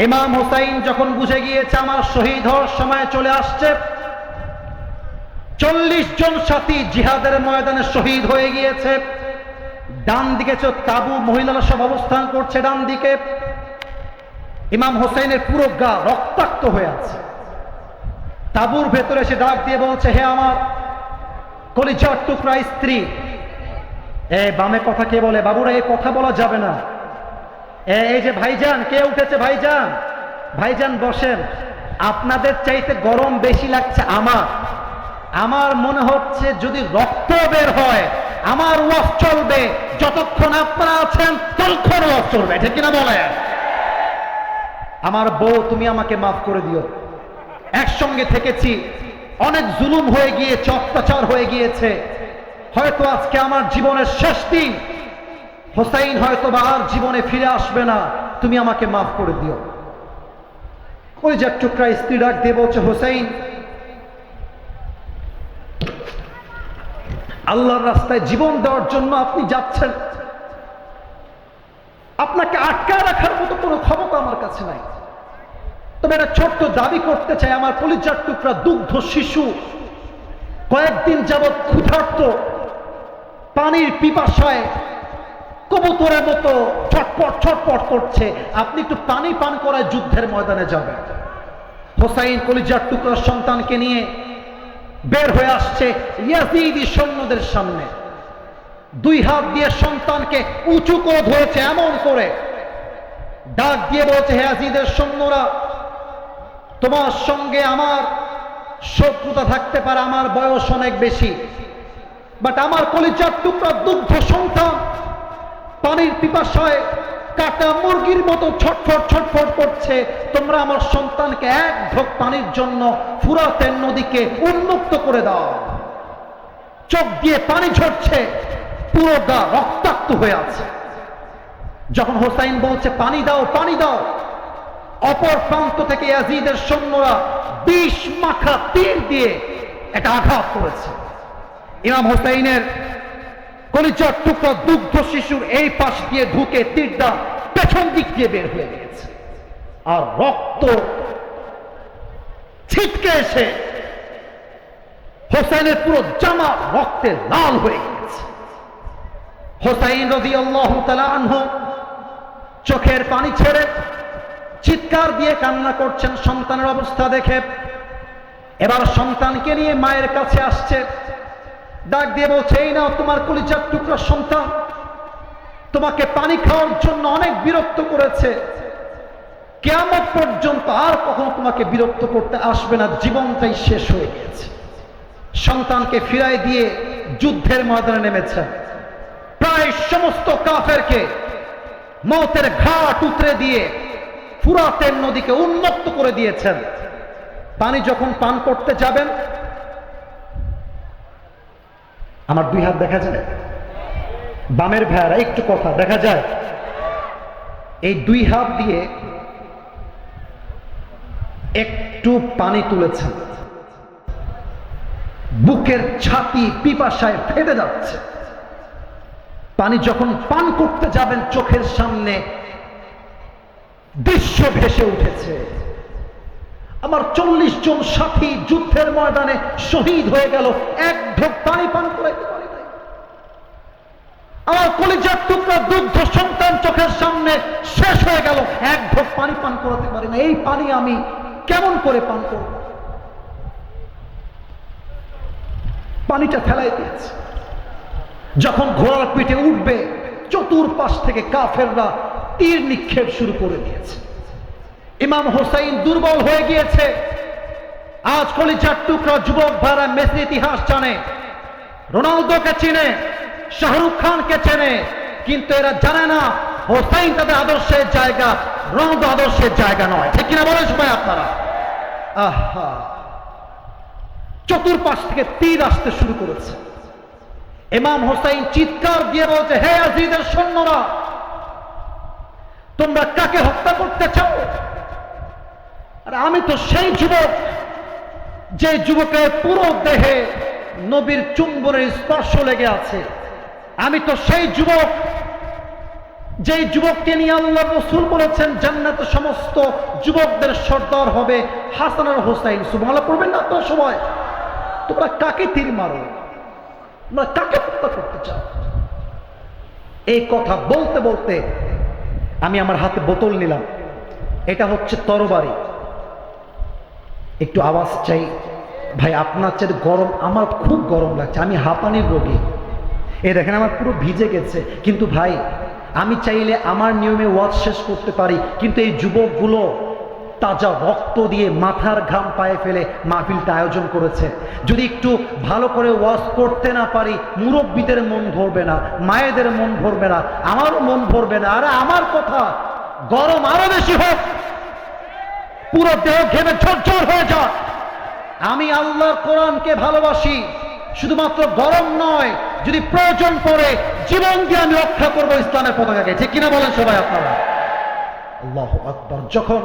ইমাম হুসাইন যখন বুঝে গিয়েছে আমার শহীদ হওয়ার সময় চলে আসছে, 40 জন সাথী জিহাদের ময়দানে শহীদ হয়ে গিয়েছে। ডান দিকে তাবু, মহিলারা সব অবস্থান করছে ডান দিকে। ইমাম হোসেনের পুরো গা রক্তাক্ত হয়ে আছে। তাবুর ভেতরে এসে ডাক দিয়ে বলছে, হে আমার কলিজার টুকরা স্ত্রী। বামে কথা কে বলে? বাবুরা, এই কথা বলা যাবে না। এই যে ভাইজান, কে উঠেছে? ভাইজান, ভাইজান বসেন। আপনাদের চাইতে গরম বেশি লাগছে আমার মনে হচ্ছে যদি রক্ত বের হয় আমার ওয়াজ চলবে, যতক্ষণ আপনারা আছেন ততক্ষণ ওয়াজ চলবে, ঠিক কিনা বলে? আমার বউ, তুমি আমাকে মাফ করে দিও। একসঙ্গে থেকেছি, অনেক জুলুম হয়ে গিয়েছে, অত্যাচার হয়ে গিয়েছে। হয়তো আজকে আমার জীবনের শেষ দিন, হোসাইন হয়তো বা আর জীবনে ফিরে আসবে না, তুমি আমাকে মাফ করে দিও। কলিজার টুকরা স্ত্রী ডাক দিয়ে বলছে, হোসাইন, আল্লাহর রাস্তায় জীবন দেওয়ার জন্য আপনি যাচ্ছেন, আপনাকে আটকায় রাখার মতো কোনো ক্ষমতা আমার কাছে নাই। তবে একটা ছোট্ট দাবি করতে চাই, আমার কলিজার টুকরা দুগ্ধ শিশু কয়েকদিন যাবৎ ক্ষুধার্ত, পানির পিপাসায় কবুতরের মতো ছটপট ছটপট করছে। আপনি একটু পানি পান করায় যুদ্ধের ময়দানে যাবেন। হোসাইন কলিজার টুকরার সন্তানকে নিয়ে বের হয়ে আসছে ইয়াজিদি সৈন্যদের সামনে। 2 হাত দিয়ে সন্তানকে উঁচু করে ধরেছে, এমন করে ডাক দিয়ে বলছে, হে ইয়াজিদের সৈন্যরা, তোমার সঙ্গে আমার শত্রুতা থাকতে পারে, আমার বয়স অনেক বেশি, বাট আমার কলিজার টুকরা দুগ্ধ সন্তান পানির পিপাসায় কাটা মুরগির মতো ছটফট ছটফট করছে। তোমরা আমার সন্তানকে 1 ঢোক পানির জন্য ফুরাতের নদীকে উন্মুক্ত করে দাও। চোখ দিয়ে পানি ঝরছে, পুরো গা রক্তাক্ত হয়ে আছে। যখন হোসাইন বলছে পানি দাও, পানি দাও, অপর প্রান্ত থেকে ইয়াজিদের সৈন্যরা 20 মাখা তীর দিয়ে একটা আঘাত করেছে। ইমাম হোসাইনের কলিজার টুকরা দুগ্ধ শিশুর এই পাশ দিয়ে ঢুকে তীরটা পেছন দিক দিয়ে বের হয়ে গেছে, আর রক্ত ছিটকে এসে হোসাইনের পুরো জামা রক্তে লাল হয়ে গেছে। হোসাইন রাদিয়াল্লাহু তাআলা আনহু চোখের পানি ছেড়ে চিৎকার দিয়ে কান্না করছেন সন্তানের অবস্থা দেখে। এবার সন্তানকে নিয়ে মায়ের কাছে আসছে, ডাক দিয়ে বলছে, এই নাও তোমার কলিজার টুকরা সন্তান, তোমাকে পানি খাওয়ার জন্য অনেক বিরক্ত করেছে, কিয়ামত পর্যন্ত আর কখনো তোমাকে বিরক্ত করতে আসবে না, জীবনটাই শেষ হয়ে গেছে। সন্তানকে ফিরাই দিয়ে যুদ্ধের ময়দানে নেমেছেন। প্রায় সমস্ত কাফেরকে মৌতের ঘাট উতরে দিয়ে ফুরাতের নদীকে উন্মুক্ত করে দিয়েছেন। পানি যখন পান করতে যাবেন, আমার দুই হাত দেখা যায়, বামের ভাইয়ারা একটু কথা দেখা যায়, এই দুই হাত দিয়ে একটু পানি তুলেছেন, বুকের ছাতি পিপাসায় ফেটে যাচ্ছে। পানি যখন পান করতে যাবেন, চোখের সামনে দৃশ্য ভেসে উঠেছে। আমার 40 জন সাথী যুদ্ধের ময়দানে শহীদ হয়ে গেল, এক ঢোক পানি পান করাইতে পারি নাই। আমার কলিজার টুকরা দুগ্ধ সন্তান চোখের সামনে শেষ হয়ে গেল, এক ঢোক পানি পান করাতে পারি না। এই পানি আমি কেমন করে পান করব? পানিটা ফেলাই দিয়েছে। যখন ঘোড়ার পিঠে উঠবে, চতুর্পাশ থেকে কাফেররা তীর নিক্ষেপ শুরু করে দিয়েছে। ইমাম হোসাইন দুর্বল হয়ে গিয়েছে। আজ কলিজার টুকরা যুবক ভাইরা মেসির ইতিহাস জানে, রোনালদোকে চিনে, শাহরুখ খানকে চেনে, কিন্তু এরা জানে না হোসাইন তাদের আদর্শের জায়গা, রোনালদো আদর্শের জায়গা নয়। ঠিক কিনা বলেন সবাই আপনারা? আহা, চতুর্পাশ থেকে তীর আসতে শুরু করেছে। ইমাম হোসাইন চিৎকার দিয়ে বলছে, হে ইয়াজিদের সৈন্যরা, তোমরা কাকে হত্যা করতে চাও? আর আমি তো সেই যুবক, যে যুবকের পুরো দেহে নবীর চুম্বনের স্পর্শ লেগে আছে। আমি তো সেই যুবক, যেই যুবককে নিয়ে আল্লাহ রাসূল বলেছেন জান্নাতে সমস্ত যুবকদের সর্দার হবে হাসান আর হোসাইন। সুবহানাল্লাহ পড়বেন না আপনারা সবাই? তোমরা কাকে তীর মারো? তোমরা কাকে হত্যা করতে চাও? এই কথা বলতে বলতে আমি আমার হাতে বোতল নিলাম, এটা হচ্ছে তরবারি। একটু আওয়াজ চাই ভাই, আপনার চেয়ে গরম, আমার খুব গরম লাগছে, আমি হাঁপানির রোগী। এই দেখেন আমার পুরো ভিজে গেছে। কিন্তু ভাই, আমি চাইলে আমার নিয়মে ওয়াজ শেষ করতে পারি, কিন্তু এই যুবকগুলো তাজা রক্ত দিয়ে মাথার ঘাম পায়ে ফেলে মাহফিলটা আয়োজন করেছে। যদি একটু ভালো করে ওয়াজ করতে না পারি, মুরব্বীদের মন ভরবে না, মায়েদের মন ভরবে না, আমারও মন ভরবে না। আরে আমার কথা, গরম আরো বেশি হোক, পুরো দেহ ঘেমে ঝরঝর হয়ে যাক। আমি আল্লাহর কোরআনকে ভালোবাসি, শুধুমাত্র গরম নয়, যদি প্রয়োজন পড়ে জীবন দিয়ে আমি রক্ষা করবো ইসলামের পতাকাকে। ঠিক কিনা বলেন সবাই আপনারা? আল্লাহু আকবার। যখন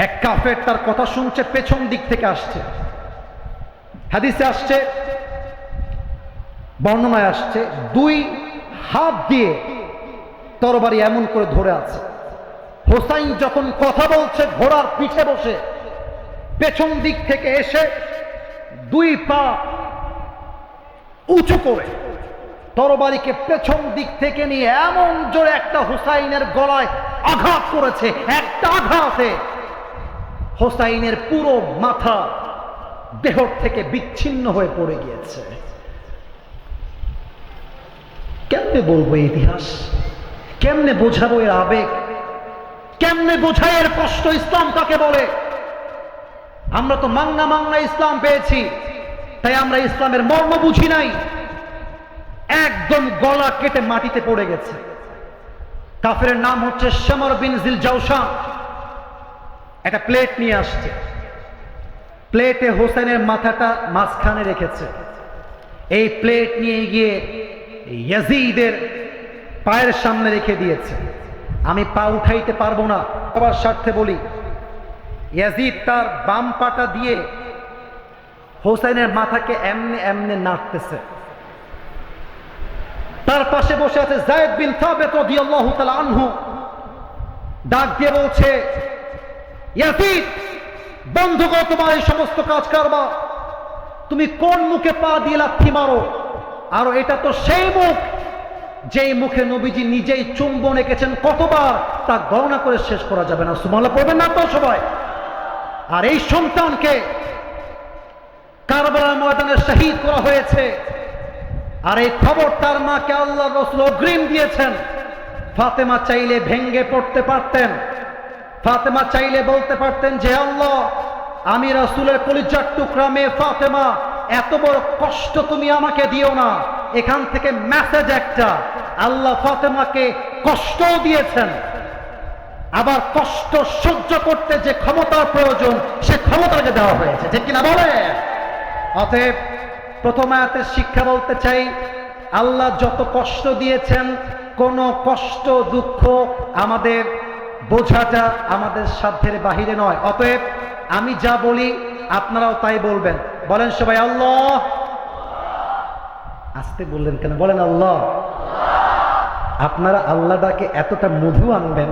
এক কাফের তার কথা শুনছে, পেছন দিক থেকে আসছে, হাদিসে আসছে, বর্ণনায় আসছে, দুই হাত দিয়ে তরবারি এমন করে ধরে আছে। হোসাইন যখন কথা বলছে ঘোড়ার পিঠে বসে, পেছন দিক থেকে এসে দুই পা উঁচু করে তরবারিকে পেছন দিক থেকে নিয়ে এমন জোরে একটা হোসাইনের গলায় আঘাত করেছে। একটা আঘাতে হোসাইনের পুরো মাথা দেহ থেকে বিচ্ছিন্ন হয়ে পড়ে গিয়েছে। কেমনে বলবো ইতিহাস? কেমনে বোঝাবো এর আবেগ? কেমনে বোঝায় এর কষ্ট? ইসলাম কাকে বলে? আমরা তো মাংনা মাংনা ইসলাম পেয়েছি, তাই আমরা ইসলামের মর্ম বুঝি নাই। একদম গলা কেটে মাটিতে পড়ে গেছে। কাফেরের নাম হচ্ছে শামর বিন জিল জাওশান। একটা প্লেট নিয়ে আসছে, প্লেটে হোসেনের মাথাটা মাঝখানে রেখেছে। এই প্লেট নিয়ে গিয়ে ইয়াজিদের পায়ের সামনে রেখে দিয়েছে। আমি পা উঠাইতে পারবো না, সবার স্বার্থে বলি, ইয়াজিদ তার বাম পাটা দিয়ে হোসেনের মাথাকে এমনে এমনে নাড়তেছে। তার পাশে বসে আছে যায়েদ বিন সাবিত রাদিয়াল্লাহু তাআলা আনহু। ডাক দিয়ে বলছে, ইয়াজিদ, বন্ধ করো তোমার এই সমস্ত কাজ কারবার। তুমি কোন মুখে পা দিয়ে লাথি মারো? আর এটা তো সেই মুখ যেই মুখে নবীজি নিজেই চুম্বন এঁকেছেন কতবার, তা গণনা করে শেষ করা যাবে না। সুবহানাল্লাহ পড়বেন না তো সবাই? আর এই সন্তানকে কারবালার ময়দানে শহীদ করা হয়েছে। আর এই খবর তার মাকে আল্লাহর রাসূল অগ্রিম দিয়েছেন। ফাতেমা চাইলে ভেঙ্গে পড়তে পারতেন, ফাতেমা চাইলে বলতে পারতেন যে আল্লাহ, আমি রাসূলের কলিজার টুকরা মেয়ে ফাতেমা, এত বড় কষ্ট তুমি আমাকে দিও না। এখান থেকে মেসেজ একটা, আল্লাহ ফাতেমাকে কষ্টও দিয়েছেন, আবার কষ্ট সহ্য করতে যে ক্ষমতার প্রয়োজন সে ক্ষমতাকে দেওয়া হয়েছে, ঠিক কিনা বলে? অতএব প্রথম আয়াতের শিক্ষা বলতে চাই, আল্লাহ যত কষ্ট দিয়েছেন, কোনো কষ্ট দুঃখ আমাদের বোঝাটা আমাদের সাধ্যের বাহিরে নয়। অতএব আমি যা বলি আপনারাও তাই বলবেন। বলেন সবাই আল্লাহ। আসতে বললেন কেন? বলেন আল্লাহ। আপনারা আল্লাহটাকে এতটা মধু আনবেন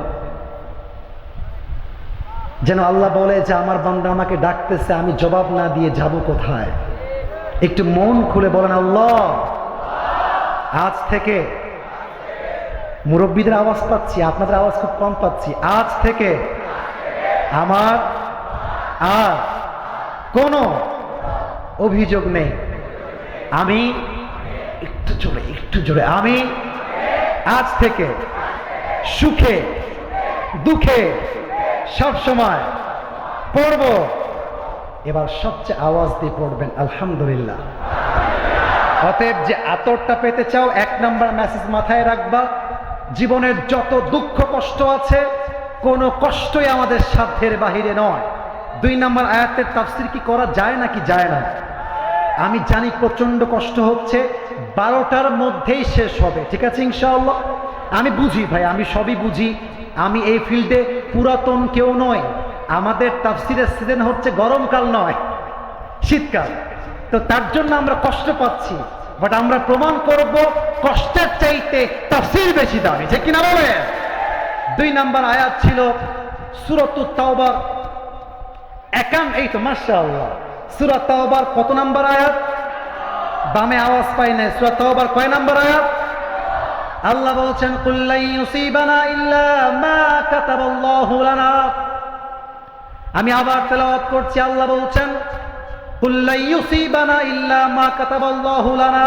যেন আল্লাহ বলে যে আমার বান্দা আমাকে ডাকতেছে, আমি জবাব না দিয়ে যাব কোথায়? একটু মন খুলে বলেন আল্লাহ। আজ থেকে মুরব্বীদের আওয়াজ পাচ্ছি, আপনাদের আওয়াজ খুব কম পাচ্ছি। আজ থেকে আমার আর কোনো অভিযোগ নেই। আমি একটু জোরে আমি আজ থেকে সুখে দুঃখে সব সময় পড়ব। এবার সবচেয়ে আওয়াজ দিয়ে পড়বেন আলহামদুলিল্লাহ। অতএব যে আতরটা পেতে চাও, 1 নাম্বার মেসেজ মাথায় রাখবা, জীবনের যত দুঃখ কষ্ট আছে কোনো কষ্টই আমাদের সাধ্যের বাহিরে নয়। 2 নাম্বার আয়াতের তাফসীর কি করা যায় নাকি যায় না? আমি জানি প্রচন্ড কষ্ট হচ্ছে, 12টার মধ্যেই শেষ হবে, ঠিক আছে ইনশাআল্লাহ? আমি বুঝি ভাই, আমি সবই বুঝি, আমি এই ফিল্ডে পুরাতন কেউ নয়। আমাদের তাফসীরের সিজন হচ্ছে গরমকাল নয় শীতকাল, তো তার জন্য আমরা কষ্ট পাচ্ছি, বাট আমরা প্রমাণ করব কষ্টের চাইতে তাফসীর বেশি দামি, ঠিক কিনা বলে? 2 নাম্বার আয়াত ছিল সূরাতুত তাওবার এই তো মাশাআল্লাহ, সূরা তাওবার কত নাম্বার আয়াত? বামে আওয়াজ পাই না। সূরা তাওবার কয় নাম্বার আয়াত? আল্লাহ বলছেন কুল লা ইউসিবানা ইল্লা মা কাতাবাল্লাহু লানা। আমি আবার তেলাওয়াত করছি, আল্লাহ বলছেন কুল লা ইউসিবানা ইল্লা মা কাতাবাল্লাহু লানা।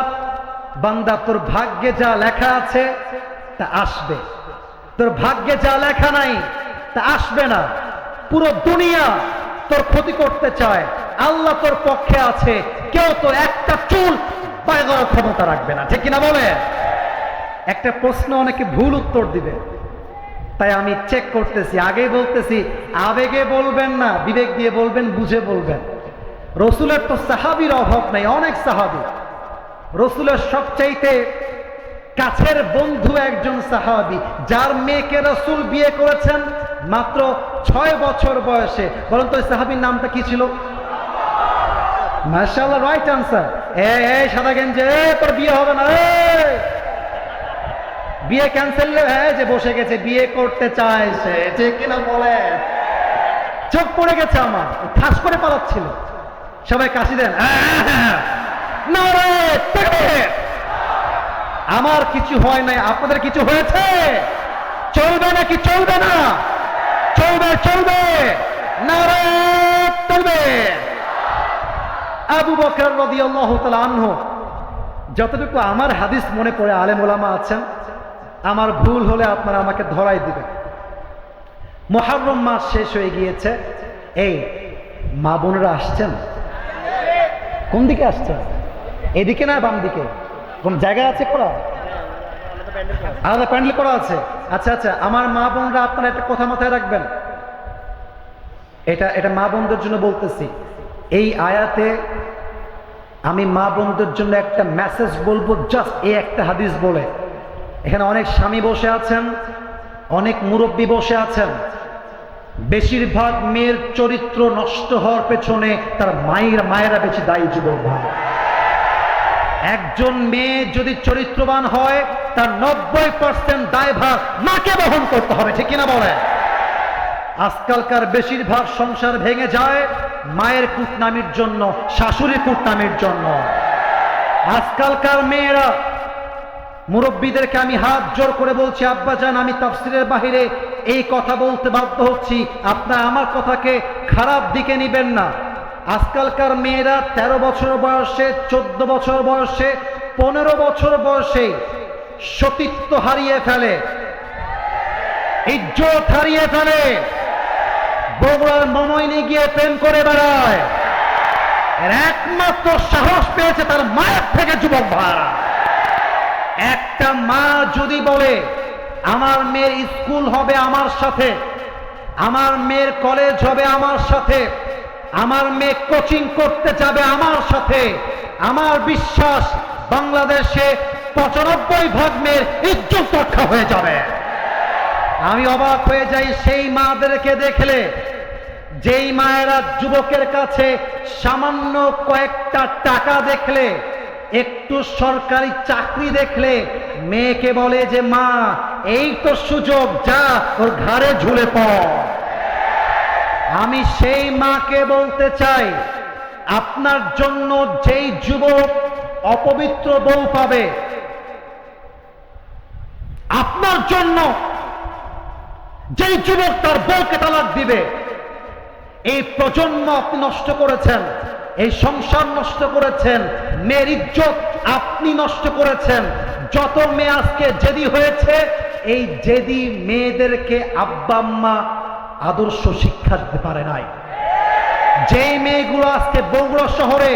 বান্দা, তোর ভাগ্যে যা লেখা আছে তা আসবে, তোর ভাগ্যে যা লেখা নাই তা আসবে না। পুরো দুনিয়া তোর ক্ষতি করতে চায়, আল্লাহ তোর পক্ষে আছে, কেউ তোর একটা চুল পায়ে করার ক্ষমতা রাখবে না, ঠিক কিনা বলে? একটা প্রশ্ন অনেকে ভুল উত্তর দিবে, তাই আমি চেক করতেছি, আগেই বলতেছি, আবেগে বলবেন না, বিবেক দিয়ে বলবেন, বুঝে বলবেন। রসুলের তো সাহাবীর অভাব নাই, অনেক সাহাবী। রসুলের সবচাইতে কাছের বন্ধু একজন সাহাবী, যার মেয়েকে রসুল বিয়ে করেছেন মাত্র 6 বছর বয়সে। বলেন তো ওই সাহাবীর নামটা কি ছিল? মাশাআল্লাহ, রাইট আনসার। এই সাদা গেঞ্জে, তোর বিয়ে হবে না, বিয়ে ক্যান্সেল, যে বসে গেছে বিয়ে করতে চায় সে, ঠিক কিনা বলে? চোখ পড়ে গেছে আমার, ঠাস করে পালাচ্ছিল। সবাই কাশি দেন। আমার কিছু হয় নাই, আপনাদের কিছু হয়েছে? চলবে নাকি চলবে না? চলবে, চলবে, নারে চলবে। আবু বকর রাদিয়াল্লাহু তাআলা আনহু, যতটুকু আমার হাদিস মনে পড়ে, আলেম ওলামা আছেন, আমার ভুল হলে আপনারা আমাকে ধরাই দিবেন। মুহররম মাস শেষ হয়ে গিয়েছে, এই মা বোনেরা আসছেন? কোন দিকে আসছেন? এদিকে না বাম দিকে? কোন জায়গা আছে করা? আলাদা প্যান্ডেল করা আছে? আচ্ছা আচ্ছা, আমার মা বোনরা, আপনারা একটা কথা মাথায় রাখবেন, এটা মা বোনদের জন্য বলতেছি। এই আয়াতে আমি মা বোনদের জন্য একটা মেসেজ বলবো, জাস্ট এই একটা হাদিস বলে। এখানে অনেক স্বামী বসে আছেন, অনেক মুরব্বী বসে আছেন। বেশিরভাগ মেয়ের চরিত্র নষ্ট হওয়ার পেছনে তার মায়েরা বেশি দায়ী, যুবক ভাই। একজন মেয়ে যদি চরিত্রবান হয়, তার 90% দায়ভার মাকে বহন করতে হবে, ঠিক কিনা বলে? আজকালকার বেশিরভাগ সংসার ভেঙে যায় মায়ের কুটনামির জন্য, শাশুড়ি কুটনামির জন্য। আজকালকার মেয়েরা, মুরব্বীদেরকে আমি হাত জোর করে বলছি, আব্বাজান, আমি তাফসীরের বাহিরে এই কথা বলতে বাধ্য হচ্ছি, আপনারা আমার কথাকে খারাপ দিকে নিবেন না। আজকালকার মেয়েরা 13 বছর বয়সে, 14 বছর বয়সে, 15 বছর বয়সে সতীত্ব হারিয়ে ফেলে, ইজ্জত হারিয়ে ফেলে, বগুড়ার মমইনে গিয়ে প্রেম করে বেড়ায়। এর একমাত্র সাহস পেয়েছে তার মায়ের থেকে, যুবক ভাইরা। একটা মা যদি বলে আমার মেয়ের স্কুল হবে আমার সাথে, আমার মেয়ের কলেজ হবে আমার সাথে, আমার মেয়ে কোচিং করতে যাবে আমার সাথে। আমার বিশ্বাস বাংলাদেশে 95% মেয়ের ইজ্জত রক্ষা হয়ে যাবে। আমি অবাক হয়ে যাই সেই মাদেরকে দেখলে, যেই মায়েরা যুবকের কাছে সামান্য কয়েকটা টাকা দেখলে, একটু সরকারি চাকরি দেখলে মেয়েকে বলে যে মা এই তো সুযোগ, যা ওর ঘাড়ে ঝুলে পড়। আমি সেই মাকে বলতে চাই, আপনার জন্য যেই যুবক অপবিত্র বউ পাবে, আপনার জন্য যেই যুবক তার বউকে তালাক দিবে, এই প্রজন্ম আপনি নষ্ট করেছেন, এই সংসার নষ্ট করেছেন, মেয়ের ইজ্জত আপনি নষ্ট করেছেন। যত মেয়ে আজকে জেদি হয়েছে, এই জেদি মেয়েদেরকে আব্বা আম্মা আদর্শ শিক্ষা দিতে পারে নাই। যেই মেয়েগুলো আজকে বগুড়া শহরে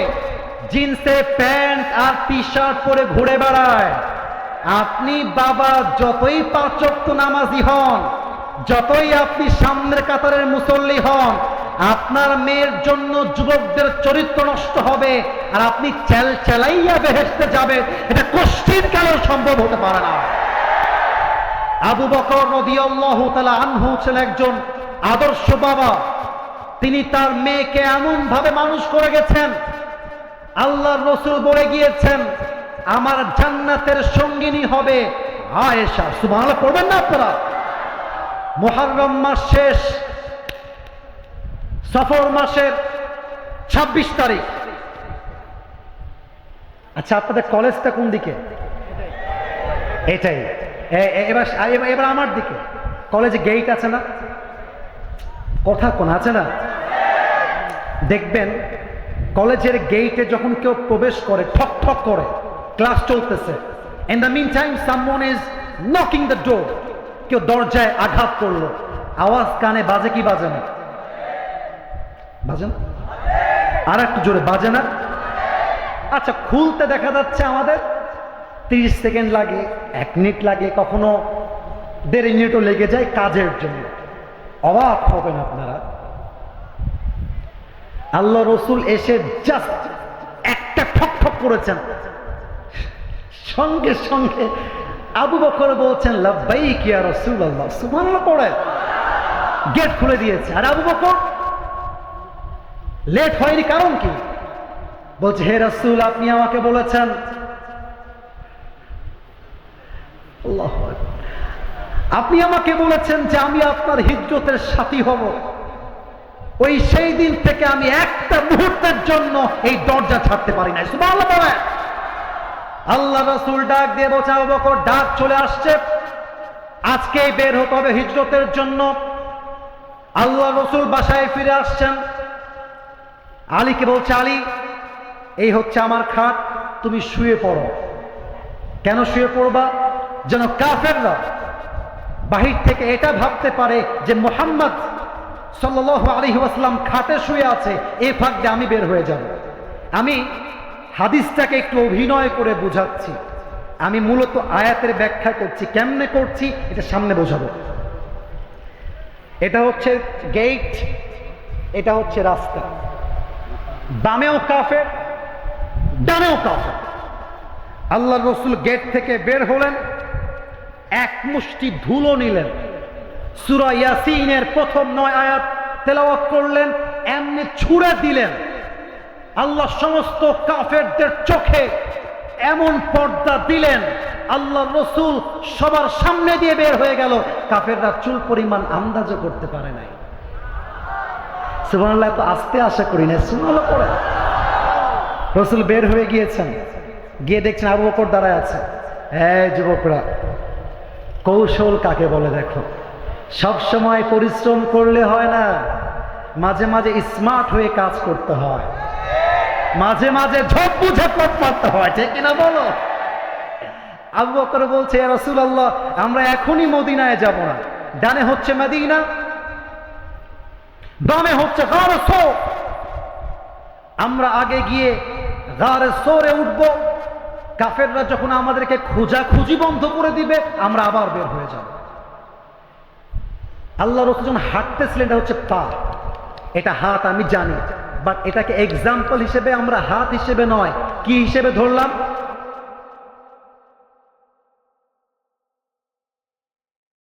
জিন্সে প্যান্ট আর টি শার্ট পরে ঘুরে বেড়ায়, আপনি বাবা যতই 5 ওয়াক্ত নামাজি হন, যতই আপনি সামনের কাতারের মুসল্লি হন, আপনার মেয়ের জন্য যুবকদের চরিত্র নষ্ট হবে আর আপনি চালাইয়া বেহেশতে যাবে, এটা কষ্টের কালেও সম্ভব হতে পারে না। আবু বকর রাদিয়াল্লাহু তাআলা আনহু ছিলেন একজন আদর্শ বাবা। তিনি তার মেয়েকে এমন ভাবে মানুষ করে গেছেন, আল্লাহর রাসূল বলে গিয়েছেন আমার জান্নাতের সঙ্গিনী হবে আয়েশা। সুবহানাল্লাহ পড়বেন না আপনারা? মুহররম মাস শেষ, সফর মাসের 26 তারিখ। আচ্ছা, আপনাদের কলেজটা কোন দিকে? এটাই। এবার আমার দিকে কলেজে গেট আছে না? কথা কোন আছে না? দেখবেন কলেজের গেটে যখন কেউ প্রবেশ করে, ঠক ঠক করে, ক্লাস চলতেছে, in the mean time someone is knocking the door, কেউ দরজায় আঘাত করলো, আওয়াজ কানে বাজে কি বাজে না? বাজে না? আর একটু জোরে বাজে না? আচ্ছা, খুলতে দেখা যাচ্ছে আমাদের 30 সেকেন্ড লাগে, 1 মিনিট লাগে, কখনো 1.5 মিনিটও লেগে যায় কাজের জন্য। অবাক হবেন আপনারা, আল্লাহ রসুল এসে জাস্ট একটা ঠক ঠক করেছেন, সঙ্গে সঙ্গে আবু বকর বলছেন লাব্বাইক ইয়া রাসূলুল্লাহ, সুবহানাল্লাহ পড়ে গেট খুলে দিয়েছে। আর আবু বকর লেট হয়নি, কারণ কি? বলছে হে রাসূল, আপনি আমাকে বলেছেন, আল্লাহু আকবার, আপনি আমাকে বলেছেন যে আমি আপনার হিজরতের সাথী হব। ওই সেই দিন থেকে আমি একটা মুহূর্তের জন্য এই দরজা ছাড়তে পারি না। সুবহানাল্লাহ বলে আল্লাহ রাসূল ডাক দিয়ে বলছে আবু বকর, ডাক চলে আসছে, আজকেই বের হতে হবে হিজরতের জন্য। আল্লাহ রাসূল বাসায় ফিরে আসছেন, আলীকে বলছে আলী, এই হচ্ছে আমার খাট, তুমি শুয়ে পড়ো। কেন শুয়ে পড়বা? যেন কাফেররা বাহির থেকে এটা ভাবতে পারে যে মুহাম্মদ সাল্লাল্লাহু আলাইহি ওয়াসাল্লাম খাটে শুয়ে আছে, এই ফাঁক দিয়ে আমি বের হয়ে যাব। আমি হাদিসটাকে একটু অভিনয় করে বোঝাচ্ছি, আমি মূলত আয়াতের ব্যাখ্যা করছি। কেমনে করছি এটা সামনে বোঝাবো। এটা হচ্ছে গেট, এটা হচ্ছে রাস্তা, বামেও কাফের, ডানেও কাফের। আল্লাহ রসুল গেট থেকে বের হলেন, এক মুষ্টি ধুলো নিলেন, সূরা ইয়াসিনের প্রথম 9 আয়াত তেলাওয়াত করলেন, এমনি ছুঁড়ে দিলেন। আল্লাহ সমস্ত কাফেরদের চোখে এমন পর্দা দিলেন, আল্লাহ রসুল সবার সামনে দিয়ে বের হয়ে গেল, কাফেররা চুল পরিমাণ আন্দাজও করতে পারে নাই। সুবহানাল্লাহ, তো আস্তে আশা করি না, সুবহানাল্লাহ পড়ে রসুল বের হয়ে গিয়েছেন, গিয়ে দেখছেন আবু বকর দাঁড়ায় আছে। হ্যাঁ যুবকরা, কৌশল কাকে বলে দেখো। সব সময় পরিশ্রম করলে হয় না, মাঝে মাঝে স্মার্ট হয়ে কাজ করতে হয়, মাঝে মাঝে ঝোপ বুঝে পথ মারতে হয়, ঠিক কিনা বলো? আবু বকর বলছে ইয়া রাসূলুল্লাহ, আমরা এখনই মদিনায় যাব না, ডানে হচ্ছে মদিনা, বামে হচ্ছে গারে সৌর, আমরা আগে গিয়ে গারে সৌরে উঠব, কাফেররা যখন আমাদেরকে খোঁজাখুঁজি বন্ধ করে দিবে আমরা আবার বের হয়ে যাব। আল্লাহ রসুল যখন হাঁটতেছিলেন, এটা হচ্ছে পা, এটা হাত আমি জানি, বাট এটাকে এক্সাম্পল হিসেবে আমরা হাত হিসেবে নয়, কি হিসেবে ধরলাম?